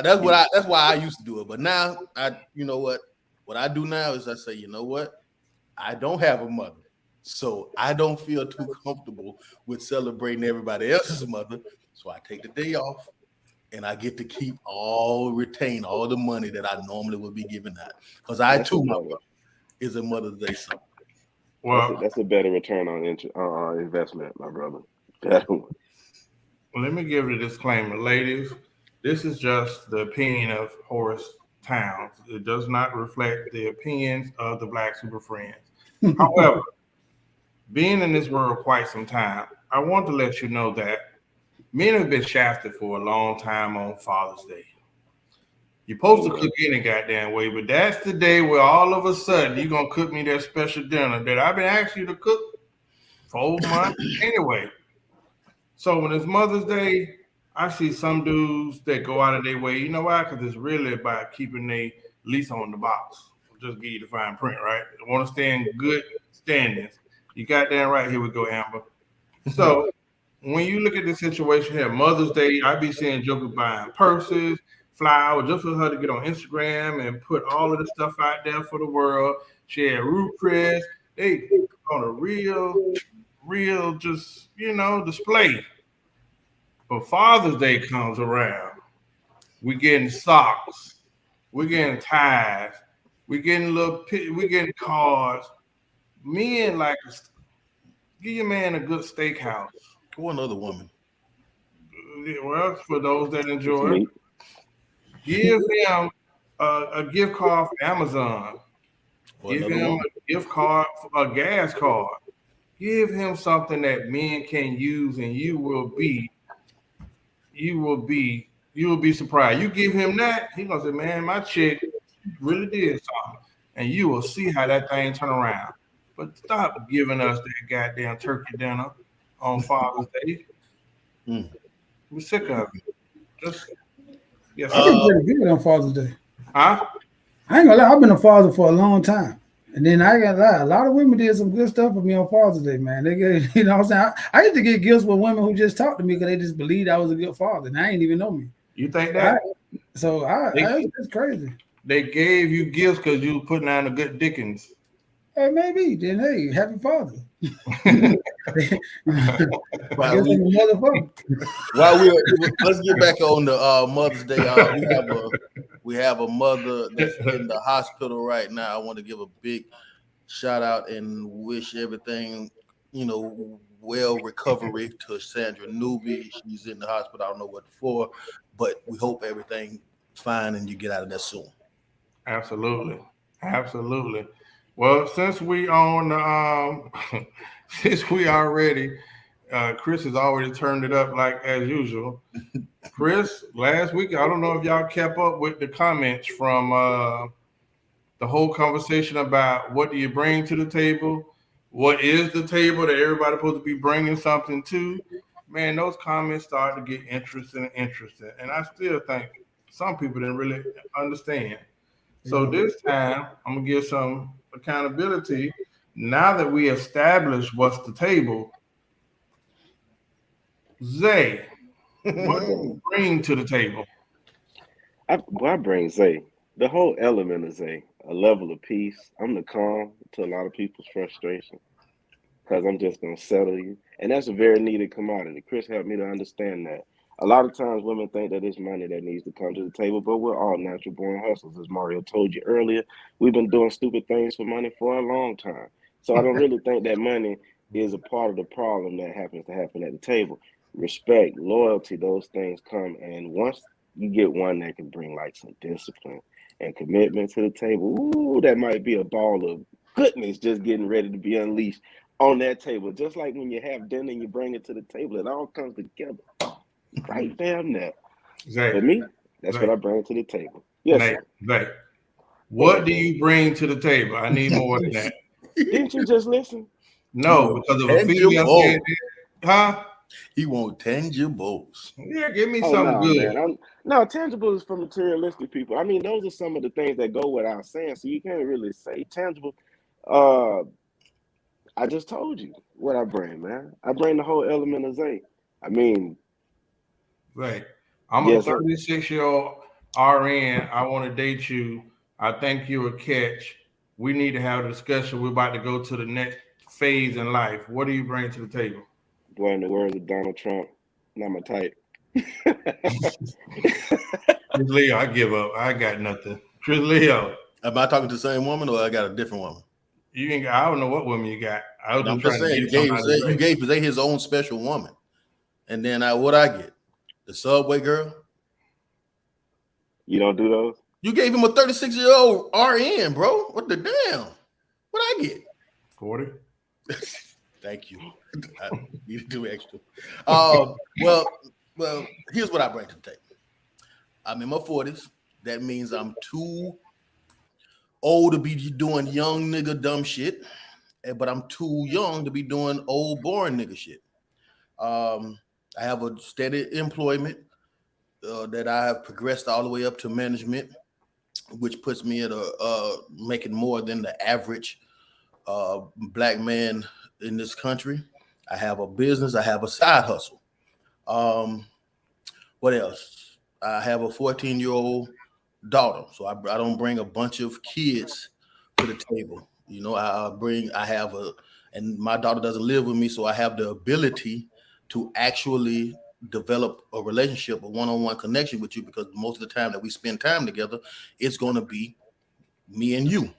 That's why I used to do it. But now, you know what? What I do now is I say, you know what? I don't have a mother. So I don't feel too comfortable with celebrating everybody else's mother. So I take the day off and I get to retain all the money that I normally would be giving out. Because I too, my mother is a Mother's Day son. Well, that's a better return on investment, my brother. Better one. let me give you a disclaimer, ladies. This is just the opinion of Horace Towns. It does not reflect the opinions of the Black Super Friends. However, being in this world quite some time, I want to let you know that men have been shafted for a long time on Father's Day. You're supposed to cook any goddamn way, but that's the day where all of a sudden you're going to cook me that special dinner that I've been asking you to cook for months anyway. So when it's Mother's Day, I see some dudes that go out of their way. You know why? Because it's really about keeping their lease on the box. I'll just give you the fine print, right? I want to stay in good standings. You got that right. Here we go, Amber. So when you look at this situation here, Mother's Day, I be seeing jokers buying purses, flowers, just for her to get on Instagram and put all of the stuff out there for the world. She had Ruth Chris. They on a real just, display. But Father's Day comes around. We getting socks. We getting ties. We getting cards. Men like, give your man a good steakhouse. One other woman. Well, for those that enjoy it, give him a gift card for Amazon. Give him a gift card, a gas card. Give him something that men can use, and you will be surprised. You give him that, he gonna say, "Man, my chick really did something," and you will see how that thing turn around. But stop giving us that goddamn turkey dinner on Father's Day. We're sick of it. I've been pretty good on Father's Day. Huh? I ain't gonna lie, I've been a father for a long time. And then I got a lot of women did some good stuff for me on Father's Day, man. They get, what I'm saying? I used to get gifts with women who just talked to me because they just believed I was a good father, and I ain't even know me. You think that? It's crazy. They gave you gifts because you were putting on a good Dickens. Hey, maybe. Then, hey, happy Father. Let's get back on the Mother's Day. We have a mother that's in the hospital right now. I want to give a big shout out and wish everything, well recovery to Sandra Newby. She's in the hospital. I don't know what for, but we hope everything fine and you get out of that soon. Absolutely. Well, since we on Chris has already turned it up like as usual. Chris, last week, I don't know if y'all kept up with the comments from the whole conversation about what do you bring to the table, what is the table that everybody's supposed to be bringing something to, man, those comments start to get interesting. And I still think some people didn't really understand. So this time, I'm going to give some accountability. Now that we established what's the table, Zay, what do you bring to the table? I bring Zay, the whole element of Zay, a level of peace. I'm the calm to a lot of people's frustration because I'm just going to settle you. And that's a very needed commodity. Chris helped me to understand that. A lot of times women think that it's money that needs to come to the table, but we're all natural born hustlers. As Mario told you earlier, we've been doing stupid things for money for a long time. So I don't really think that money is a part of the problem that happens to happen at the table. Respect, loyalty, those things come. And once you get one that can bring like some discipline and commitment to the table, ooh, that might be a ball of goodness just getting ready to be unleashed on that table. Just like when you have dinner and you bring it to the table, it all comes together. Right damn there. Zay, For me, that's Zay, what I bring to the table. Yes, Zay, sir. Zay, what do you bring to the table? I need more than that. Didn't you just listen? No, because of a female said that, huh? He want tangibles. Yeah, give me Oh something no, good. man. No, tangible is for materialistic people. I mean, those are some of the things that go without saying, so you can't really say tangible. I just told you what I bring, man. I bring the whole element of Zay. I mean, Right. I'm a yes, sir. 36-year-old RN. I want to date you. I think you're a catch. We need to have a discussion. We're about to go to the next phase in life. What do you bring to the table? Boy, in the words of Donald Trump, not my type. Chris Leo, I give up. I got nothing. Chris Leo, Am I talking to the same woman or I got a different woman? you ain't got, I don't know what woman you got. I was I'm just just trying to saying, get somebody. you gave Zay his own special woman. And then what I get? The Subway girl? You don't do those? You gave him a 36-year-old RN, bro. What the damn? What I get? 40. Thank you. I need to do extra. Well, here's what I bring to the table. I'm in my 40s. That means I'm too old to be doing young nigga dumb shit, but I'm too young to be doing old boring nigga shit. I have a steady employment that I have progressed all the way up to management, which puts me at making more than the average black man in this country. I have a business. I have a side hustle. What else? I have a 14-year-old daughter, so I don't bring a bunch of kids to the table. You know, and my daughter doesn't live with me, so I have the ability to actually develop a relationship, a one-on-one connection with you, because most of the time that we spend time together, it's going to be me and you.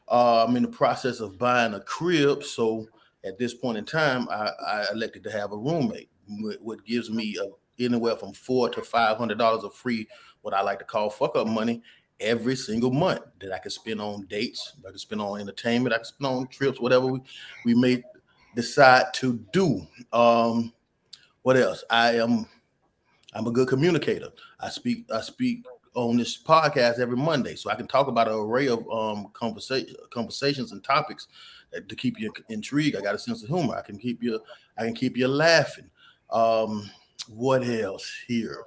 I'm in the process of buying a crib, so at this point in time, I elected to have a roommate, what gives me anywhere from $400 to $500 of free, what I like to call fuck up money, every single month that I can spend on dates, I can spend on entertainment, I can spend on trips, whatever we may decide to do. What else? I'm a good communicator. I speak on this podcast every Monday, so I can talk about an array of conversations and topics to keep you intrigued. I got a sense of humor. I can keep you laughing. What else here?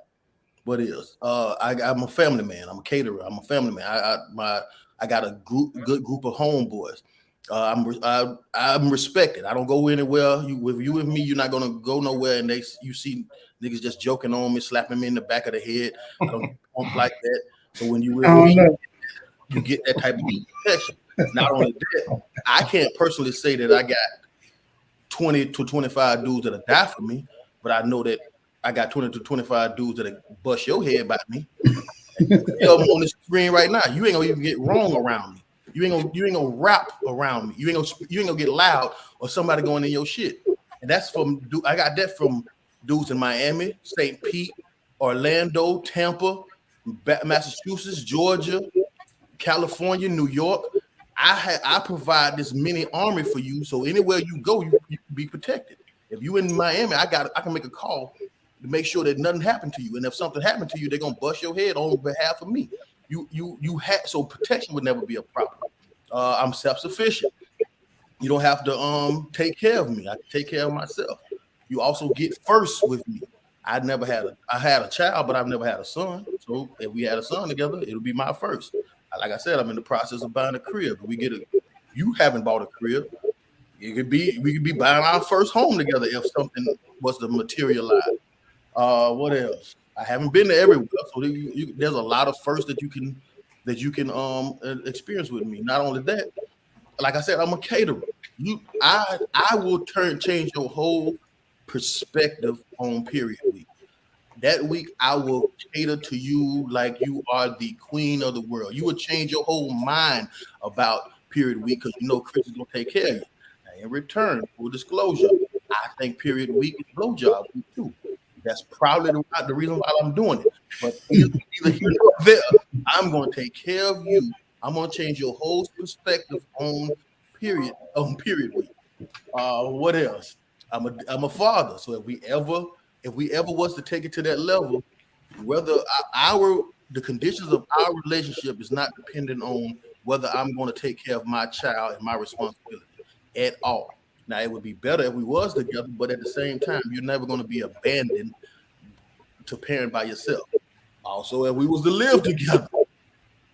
What else? I'm a family man. I'm a caterer. I'm a family man. I got a good group of homeboys. I'm respected. I don't go anywhere. You with me, you're not gonna go nowhere. And you see niggas just joking on me, slapping me in the back of the head. I don't like that. So when you with me, you get that type of protection. Not only that, I can't personally say that I got 20 to 25 dudes that'll die for me, but I know that I got 20 to 25 dudes that'll bust your head by me. I'm on the screen right now. You ain't gonna even get wrong around me. You ain't gonna rap around me. You ain't gonna get loud or somebody going in your shit. And that's I got that from dudes in Miami, St. Pete, Orlando, Tampa, Massachusetts, Georgia, California, New York. I provide this mini army for you, so anywhere you go, you can be protected. If you in Miami, I can make a call to make sure that nothing happened to you. And if something happened to you, they're gonna bust your head on behalf of me. you had, so protection would never be a problem. I'm self-sufficient. You don't have to take care of me. I can take care of myself. You also get first with me. I had a child, but I've never had a son. So if we had a son together, it'll be my first. Like I said, I'm in the process of buying a crib. You haven't bought a crib. We could be buying our first home together if something was to materialize. What else? I haven't been to everywhere, so there's a lot of firsts that you can experience with me. Not only that, like I said, I'm a caterer. I will change your whole perspective on period week. That week, I will cater to you like you are the queen of the world. You will change your whole mind about period week because you know Chris is gonna take care of you. Now, in return, full disclosure, I think period week is blowjob week too. That's probably the reason why I'm doing it. But either here or there, I'm gonna take care of you. I'm gonna change your whole perspective on period week. What else? I'm a father, so if we ever was to take it to that level, whether the conditions of our relationship is not dependent on whether I'm going to take care of my child and my responsibility at all. Now, it would be better if we was together, but at the same time, you're never going to be abandoned to parent by yourself. Also, if we was to live together,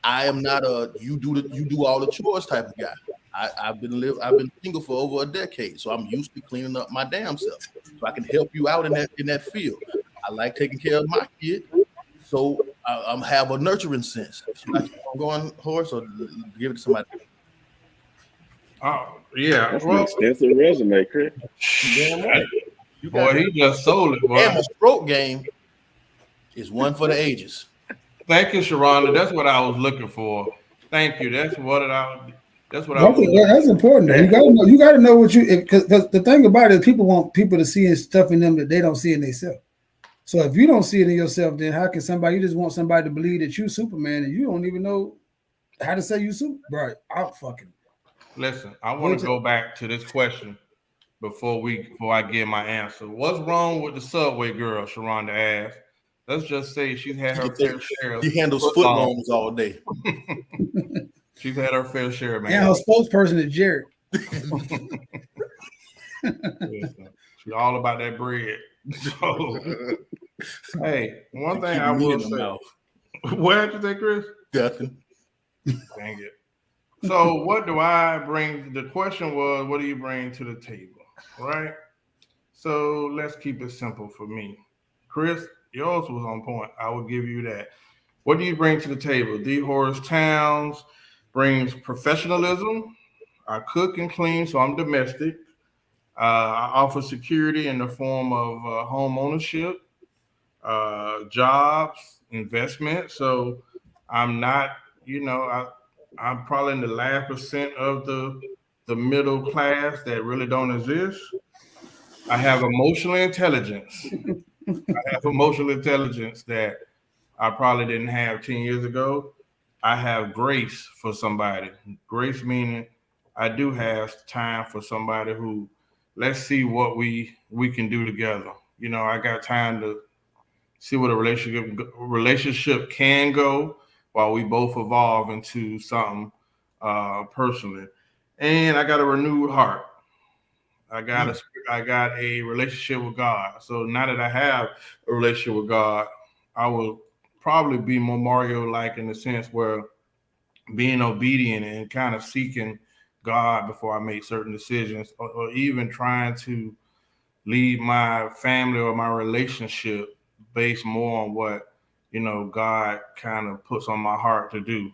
I am not a you do all the chores type of guy. I've been single for over a decade, so I'm used to cleaning up my damn self. So I can help you out in that field. I like taking care of my kid, so I have a nurturing sense. Should I keep on going, Horace, or give it to somebody? Oh yeah, That's an extensive resume, Chris. Damn right. Boy, he just sold it, boy. And the stroke game is one for the ages. Thank you, Sharonda. That's what I was looking for. Thank you. That's what that's important. Though. You gotta know what because the thing about it is people want people to see stuff in them that they don't see in themselves. So if you don't see it in yourself, then how can you just want somebody to believe that you Superman and you don't even know how to say you super? Right, I'll fucking listen. I want to go back to this question before I give my answer. What's wrong with the Subway girl? Sharonda asked. Let's just say she's had her fair share. She handles foot longs all day. She's had her fair share, man. And her spokesperson is Jared. She's all about that bread. So, hey, one thing I will say. What did you say, Chris? Nothing. Dang it. So, what do I bring? The question was, what do you bring to the table? Right? So, let's keep it simple for me. Chris, yours was on point. I will give you that. What do you bring to the table? D. Horace Towns brings professionalism. I cook and clean, so I'm domestic. I offer security in the form of home ownership, jobs, investment. So I'm not, I'm probably in the last percent of the middle class that really don't exist. I have emotional intelligence. That I probably didn't have 10 years ago. I have grace for somebody. Grace meaning I do have time for somebody who, let's see what we can do together. I got time to see what a relationship can go while we both evolve into something personally. And I got a renewed heart. I got a relationship with God. So now that I have a relationship with God, I will probably be more Mario-like in the sense where being obedient and kind of seeking God before I make certain decisions, or even trying to lead my family or my relationship based more on what, God kind of puts on my heart to do.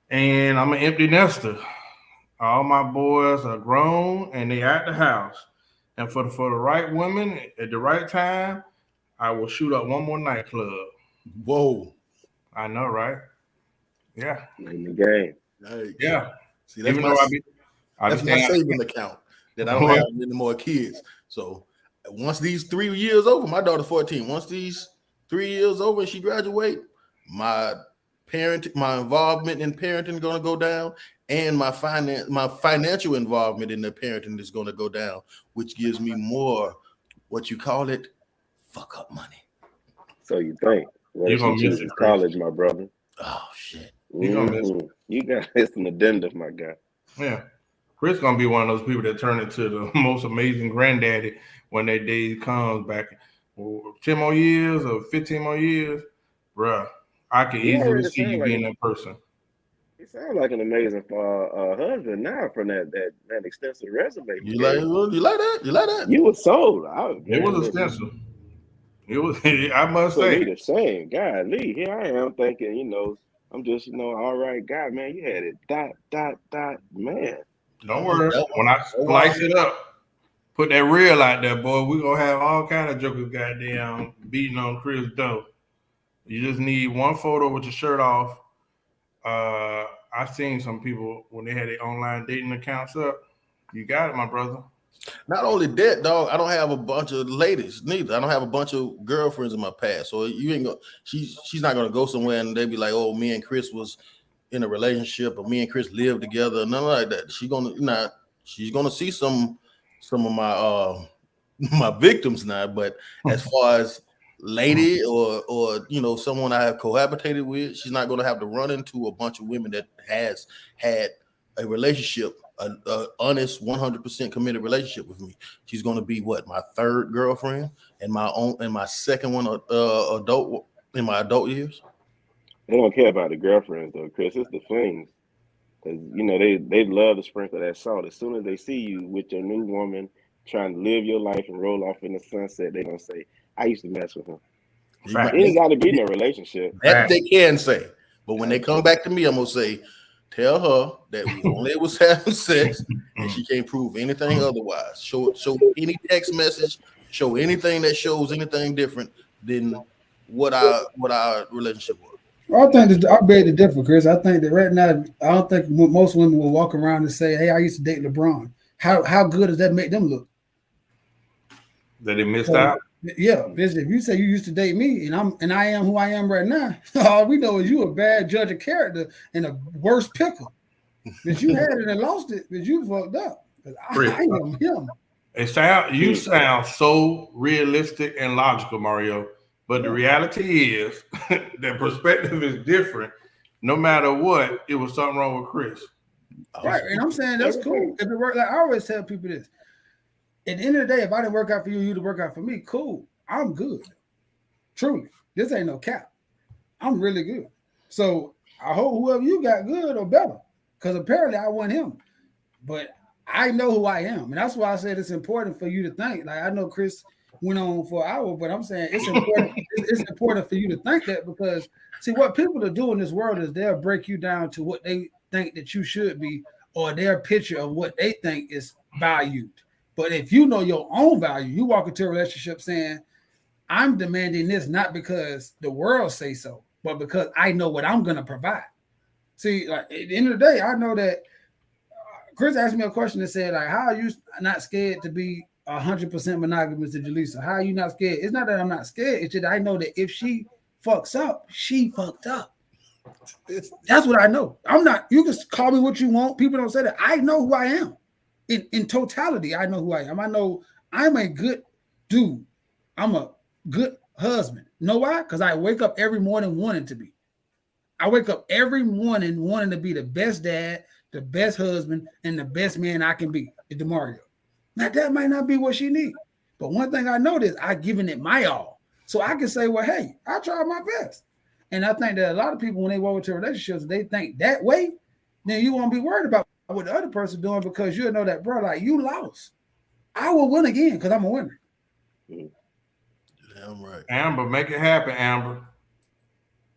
And I'm an empty nester. All my boys are grown and they at the house. And for the right women at the right time, I will shoot up one more nightclub. Whoa. I know, right? Yeah. In the game. Nice. Yeah. See, that's my saving account that I don't have any more kids. So once these 3 years over, my daughter's 14. Once these 3 years over and she graduate, my involvement in parenting is going to go down, and my financial involvement in the parenting is going to go down, which gives me more, what you call it, fuck up money. So you think? Well, You're gonna miss it, college, my brother. Oh shit! He's gonna miss it. You got it's an addendum, my guy. Yeah. Chris gonna be one of those people that turn into the most amazing granddaddy when that day comes back. 10 more years or 15 more years, bruh. I can He easily already see you sound being like that person. he sounds like an amazing husband now from that extensive resume. You like that? You like that? You were sold. It was extensive. It was. I must Put me say. the same. Golly, here I am thinking, I'm just, all right guy, man. You had it. Man. Don't worry. When I slice it up, put that reel out there, boy, we gonna have all kind of jokers goddamn beating on Chris Doe. You just need one photo with your shirt off. I've seen some people when they had their online dating accounts up. You got it, my brother. Not only that, dog, I don't have a bunch of ladies neither. I don't have a bunch of girlfriends in my past. So you ain't gonna she's not gonna go somewhere and they be like, oh, me and Chris was in a relationship or me and Chris lived together, nothing like that. She's gonna see some of my my victims now. But as far as lady or someone I have cohabitated with, she's not gonna have to run into a bunch of women that has had a relationship, a honest 100% committed relationship with me. She's going to be my third girlfriend and my second one adult in my adult years. They don't care about the girlfriends though, Chris. It's the flings. Because they love to sprinkle that salt. As soon as they see you with your new woman trying to live your life and roll off in the sunset, they're gonna say, I used to mess with him. Right. It ain't gotta be no relationship. That they can say. But when they come back to me, I'm gonna say, tell her that we only was having sex and she can't prove anything otherwise. Show any text message, show anything that shows anything different than what our relationship was. Well, I think I beg to differ, Chris. I think that right now, I don't think most women will walk around and say, hey, I used to date LeBron. How good does that make them look? That they missed out? Yeah, if you say you used to date me and I am who I am right now, all we know is you a bad judge of character and a worse picker. But you had it and lost it, but you fucked up. I am him. You sound so realistic and logical, Mario. But the reality is that perspective is different. No matter what, it was something wrong with Chris. Right, and I'm saying that's cool. If it worked, like I always tell people this. At the end of the day, if I didn't work out for you, you'd work out for me. Cool. I'm good. Truly. This ain't no cap. I'm really good. So I hope whoever you got good or better. Because apparently I want him. But I know who I am. And that's why I said it's important for you to think. Like I know Chris went on for an hour, but I'm saying it's important. It's important for you to think that because see what people are doing in this world is they'll break you down to what they think that you should be or their picture of what they think is valued. But if you know your own value, you walk into a relationship saying, I'm demanding this not because the world say so, but because I know what I'm going to provide. See, like at the end of the day, I know that Chris asked me a question that said, like, how are you not scared to be 100% monogamous to Jaleesa? How are you not scared? It's not that I'm not scared. It's just I know that if she fucks up, she fucked up. That's what I know. I'm not, you can call me what you want. People don't say that. I know who I am. In totality, I know who I am. I know I'm a good dude. I'm a good husband. Know why? Because I wake up every morning wanting to be. I wake up every morning wanting to be the best dad, the best husband, and the best man I can be. It's DeMario. Now, that might not be what she needs. But one thing I know is I've given it my all. So I can say, well, hey, I tried my best. And I think that a lot of people, when they walk into relationships, they think that way, then you won't be worried about what the other person doing because you'll know that, bro, like you lost. I will win again because I'm a winner. Damn right. Amber, make it happen, Amber.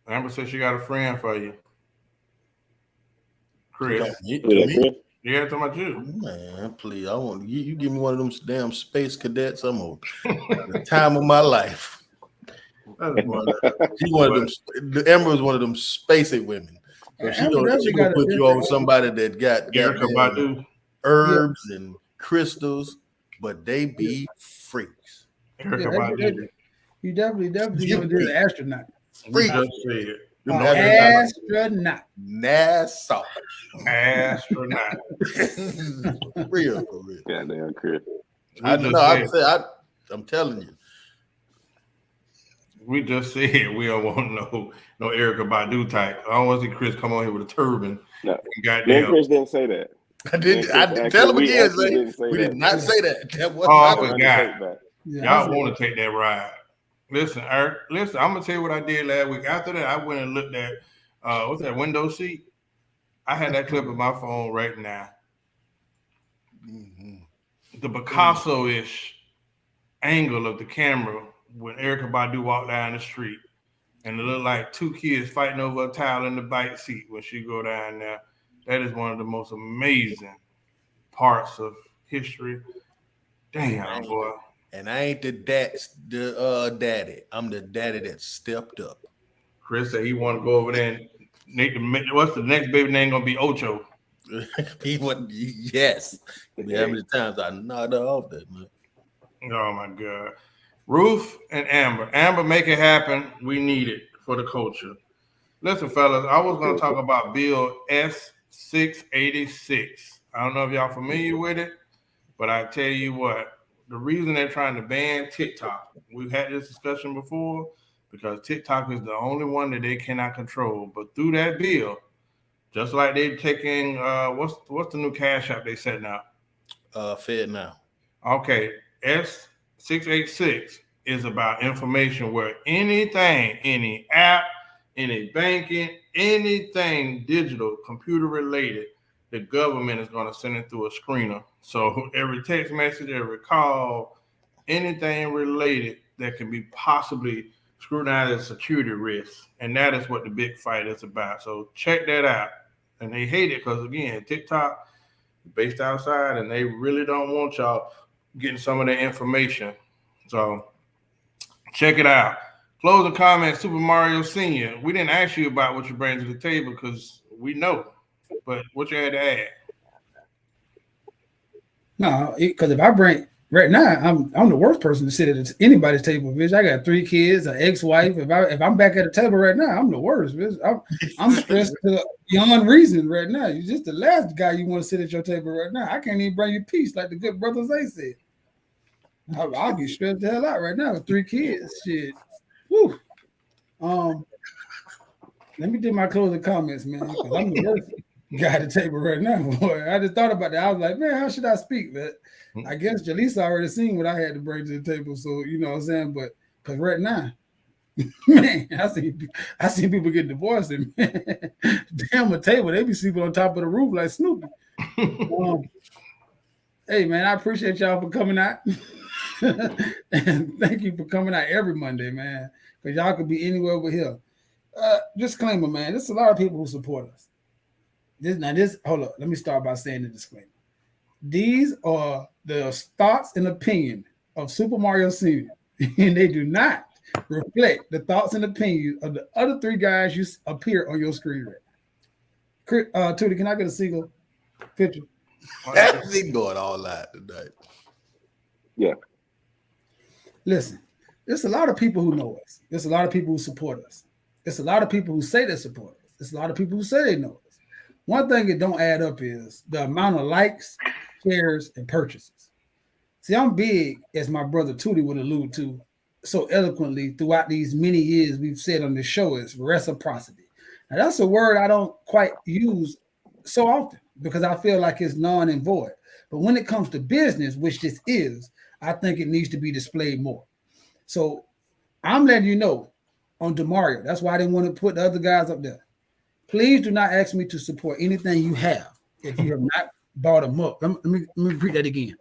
Amber says she got a friend for you. Chris. Yeah, talking about you. Man, please. I want you give me one of them damn space cadets. I'm on the time of my life. Amber is one of them spacey women. So she gonna put you on somebody that got herbs and crystals, but they be freaks. You definitely gonna do the astronaut. Astronaut. NASA. Astronaut. Real for real. Goddamn Chris. I'm telling you. We just said we don't want no Erica Badu type. I don't want to see Chris come on here with a turban. No, And me and goddamn. Chris didn't say that. I did. I did tell him again. Say, we did not say that. That was Oh, I not. forgot. Yeah, Y'all want to take that ride. Listen, Eric, listen, I'm gonna tell you what I did last week. After that, I went and looked at what's that window seat? I had that clip of my phone right now. The Picasso-ish angle of the camera when Erica Badu walked down the street, and it looked like two kids fighting over a towel in the bike seat when she go down there. That is one of the most amazing parts of history. Damn, boy. And I ain't the daddy. I'm the daddy that stepped up. Chris said he want to go over there and what's the next baby name gonna be? Ocho. He went, yes. How many times I knocked her off that, man? Oh my God. Ruth and Amber. Amber, make it happen. We need it for the culture. Listen, fellas, I was gonna talk about Bill S686. I don't know if y'all familiar with it, but I tell you what, the reason they're trying to ban TikTok, we've had this discussion before, because TikTok is the only one that they cannot control. But through that bill, just like they're taking what's the new cash app they setting up? Fed now. Okay, S686 is about information where anything, any app, any banking, anything digital, computer related, the government is going to send it through a screener. So every text message, every call, anything related that can be possibly scrutinized as security risks. And that is what the big fight is about. So check that out. And they hate it because, again, TikTok is based outside and they really don't want y'all getting some of their information. So check it out. Closing comments, Super Mario Sr. We didn't ask you about what you bring to the table because we know. But what you had to add? No, because if I bring right now, I'm the worst person to sit at anybody's table, bitch. I got 3 kids, an ex-wife. If I'm back at the table right now, I'm the worst, bitch. I'm stressed beyond reason right now. You're just the last guy you want to sit at your table right now. I can't even bring you peace like the good brother Zay said. I'll get stressed the hell out right now with 3 kids. Shit. Whew. Let me do my closing comments, man, because I'm the worst guy at the table right now. Boy, I just thought about that. I was like, man, how should I speak? But I guess Jaleesa already seen what I had to bring to the table. So, you know what I'm saying? But because right now, man, I seen people get divorced and man, damn a table, they be sleeping on top of the roof like Snoopy. Hey, man, I appreciate y'all for coming out. And thank you for coming out every Monday, man, because y'all could be anywhere over here. Disclaimer, man, there's a lot of people who support us. Hold up, let me start by saying the disclaimer. These are the thoughts and opinion of Super Mario Sr., and they do not reflect the thoughts and opinions of the other 3 guys you appear on your screen right now. Tootie, can I get a single picture? He going all out tonight. Yeah. Listen, there's a lot of people who know us. There's a lot of people who support us. There's a lot of people who say they support us. There's a lot of people who say they know us. One thing that don't add up is the amount of likes, shares, and purchases. See, I'm big, as my brother Tootie would allude to so eloquently throughout these many years we've said on this show, is reciprocity. Now, that's a word I don't quite use so often because I feel like it's non and void. But when it comes to business, which this is, I think it needs to be displayed more. So I'm letting you know on DeMario. That's why I didn't want to put the other guys up there. Please do not ask me to support anything you have if you have not bought them up. Let me repeat that again.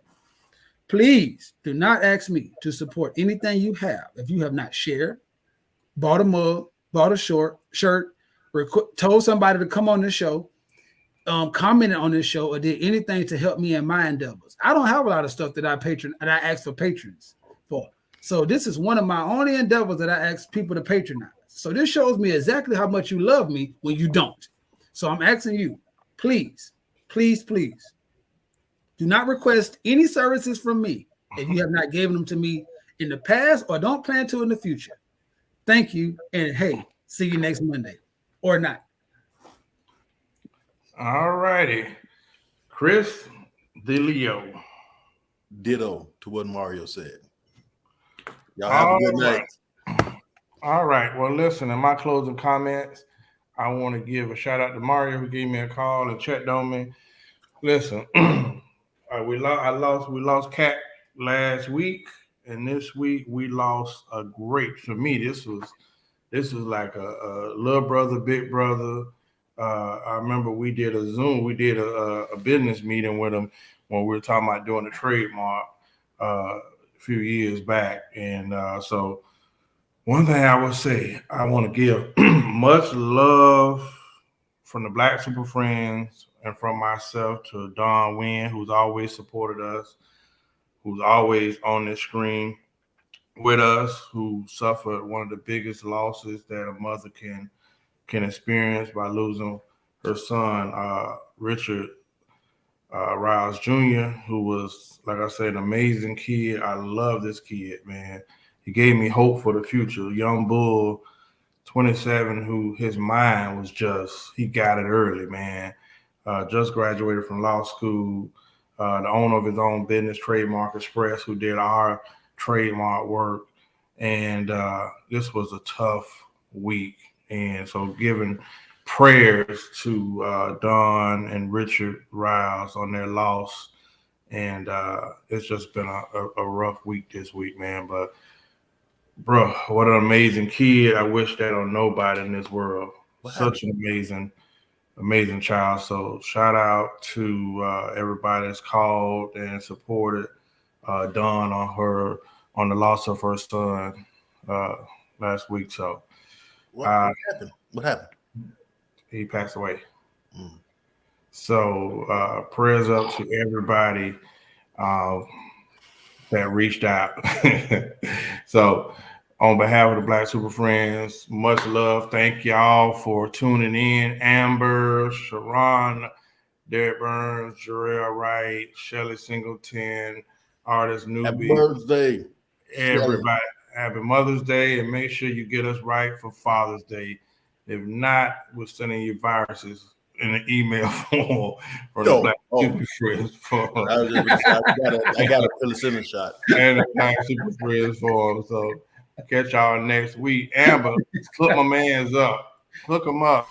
Please do not ask me to support anything you have if you have not shared, bought a mug, bought a shirt, told somebody to come on this show, commented on this show, or did anything to help me in my endeavors. I don't have a lot of stuff that I ask for patrons for. So this is one of my only endeavors that I ask people to patronize. So this shows me exactly how much you love me when you don't. So I'm asking you, please, please, please, do not request any services from me if you have not given them to me in the past or don't plan to in the future. Thank you. And hey, see you next Monday or not. All righty. Chris DeLeo. Ditto to what Mario said. Y'all have a good night. All right. Well, listen, in my closing comments, I want to give a shout out to Mario who gave me a call and checked on me. Listen, we lost Cat last week, and this week we lost a great. For me, this was like a little brother, big brother. I remember we did a Zoom, we did a business meeting with him when we were talking about doing the trademark a few years back, and so. One thing I would say, I want to give much love from the Black Super Friends and from myself to Don Wynn, who's always supported us, who's always on the screen with us, who suffered one of the biggest losses that a mother can experience by losing her son, Richard Riles Jr., who was, like I said, an amazing kid. I love this kid, man. He gave me hope for the future. Young bull, 27, who his mind was he got it early, man. Just graduated from law school, the owner of his own business, Trademark Express, who did our trademark work. And this was a tough week. And so giving prayers to Don and Richard Riles on their loss. And it's just been a rough week this week, man. But bro, what an amazing kid. I wish that on nobody in this world. Such an amazing child. So shout out to everybody that's called and supported Dawn on the loss of her son last week. So what happened? What happened? He passed away. So prayers up to everybody that reached out. So on behalf of the Black Super Friends, much love. Thank y'all for tuning in. Amber, Sharon, Derek Burns, Jarrell Wright, Shelly Singleton, Artist Newbie. Happy birthday. Everybody. Happy Mother's Day, and make sure you get us right for Father's Day. If not, we're sending you viruses in an email form from the Black Super Friends form. I got a penicillin shot. And the Black Super Friends form. So catch y'all next week. Amber, hook my mans up. Hook them up.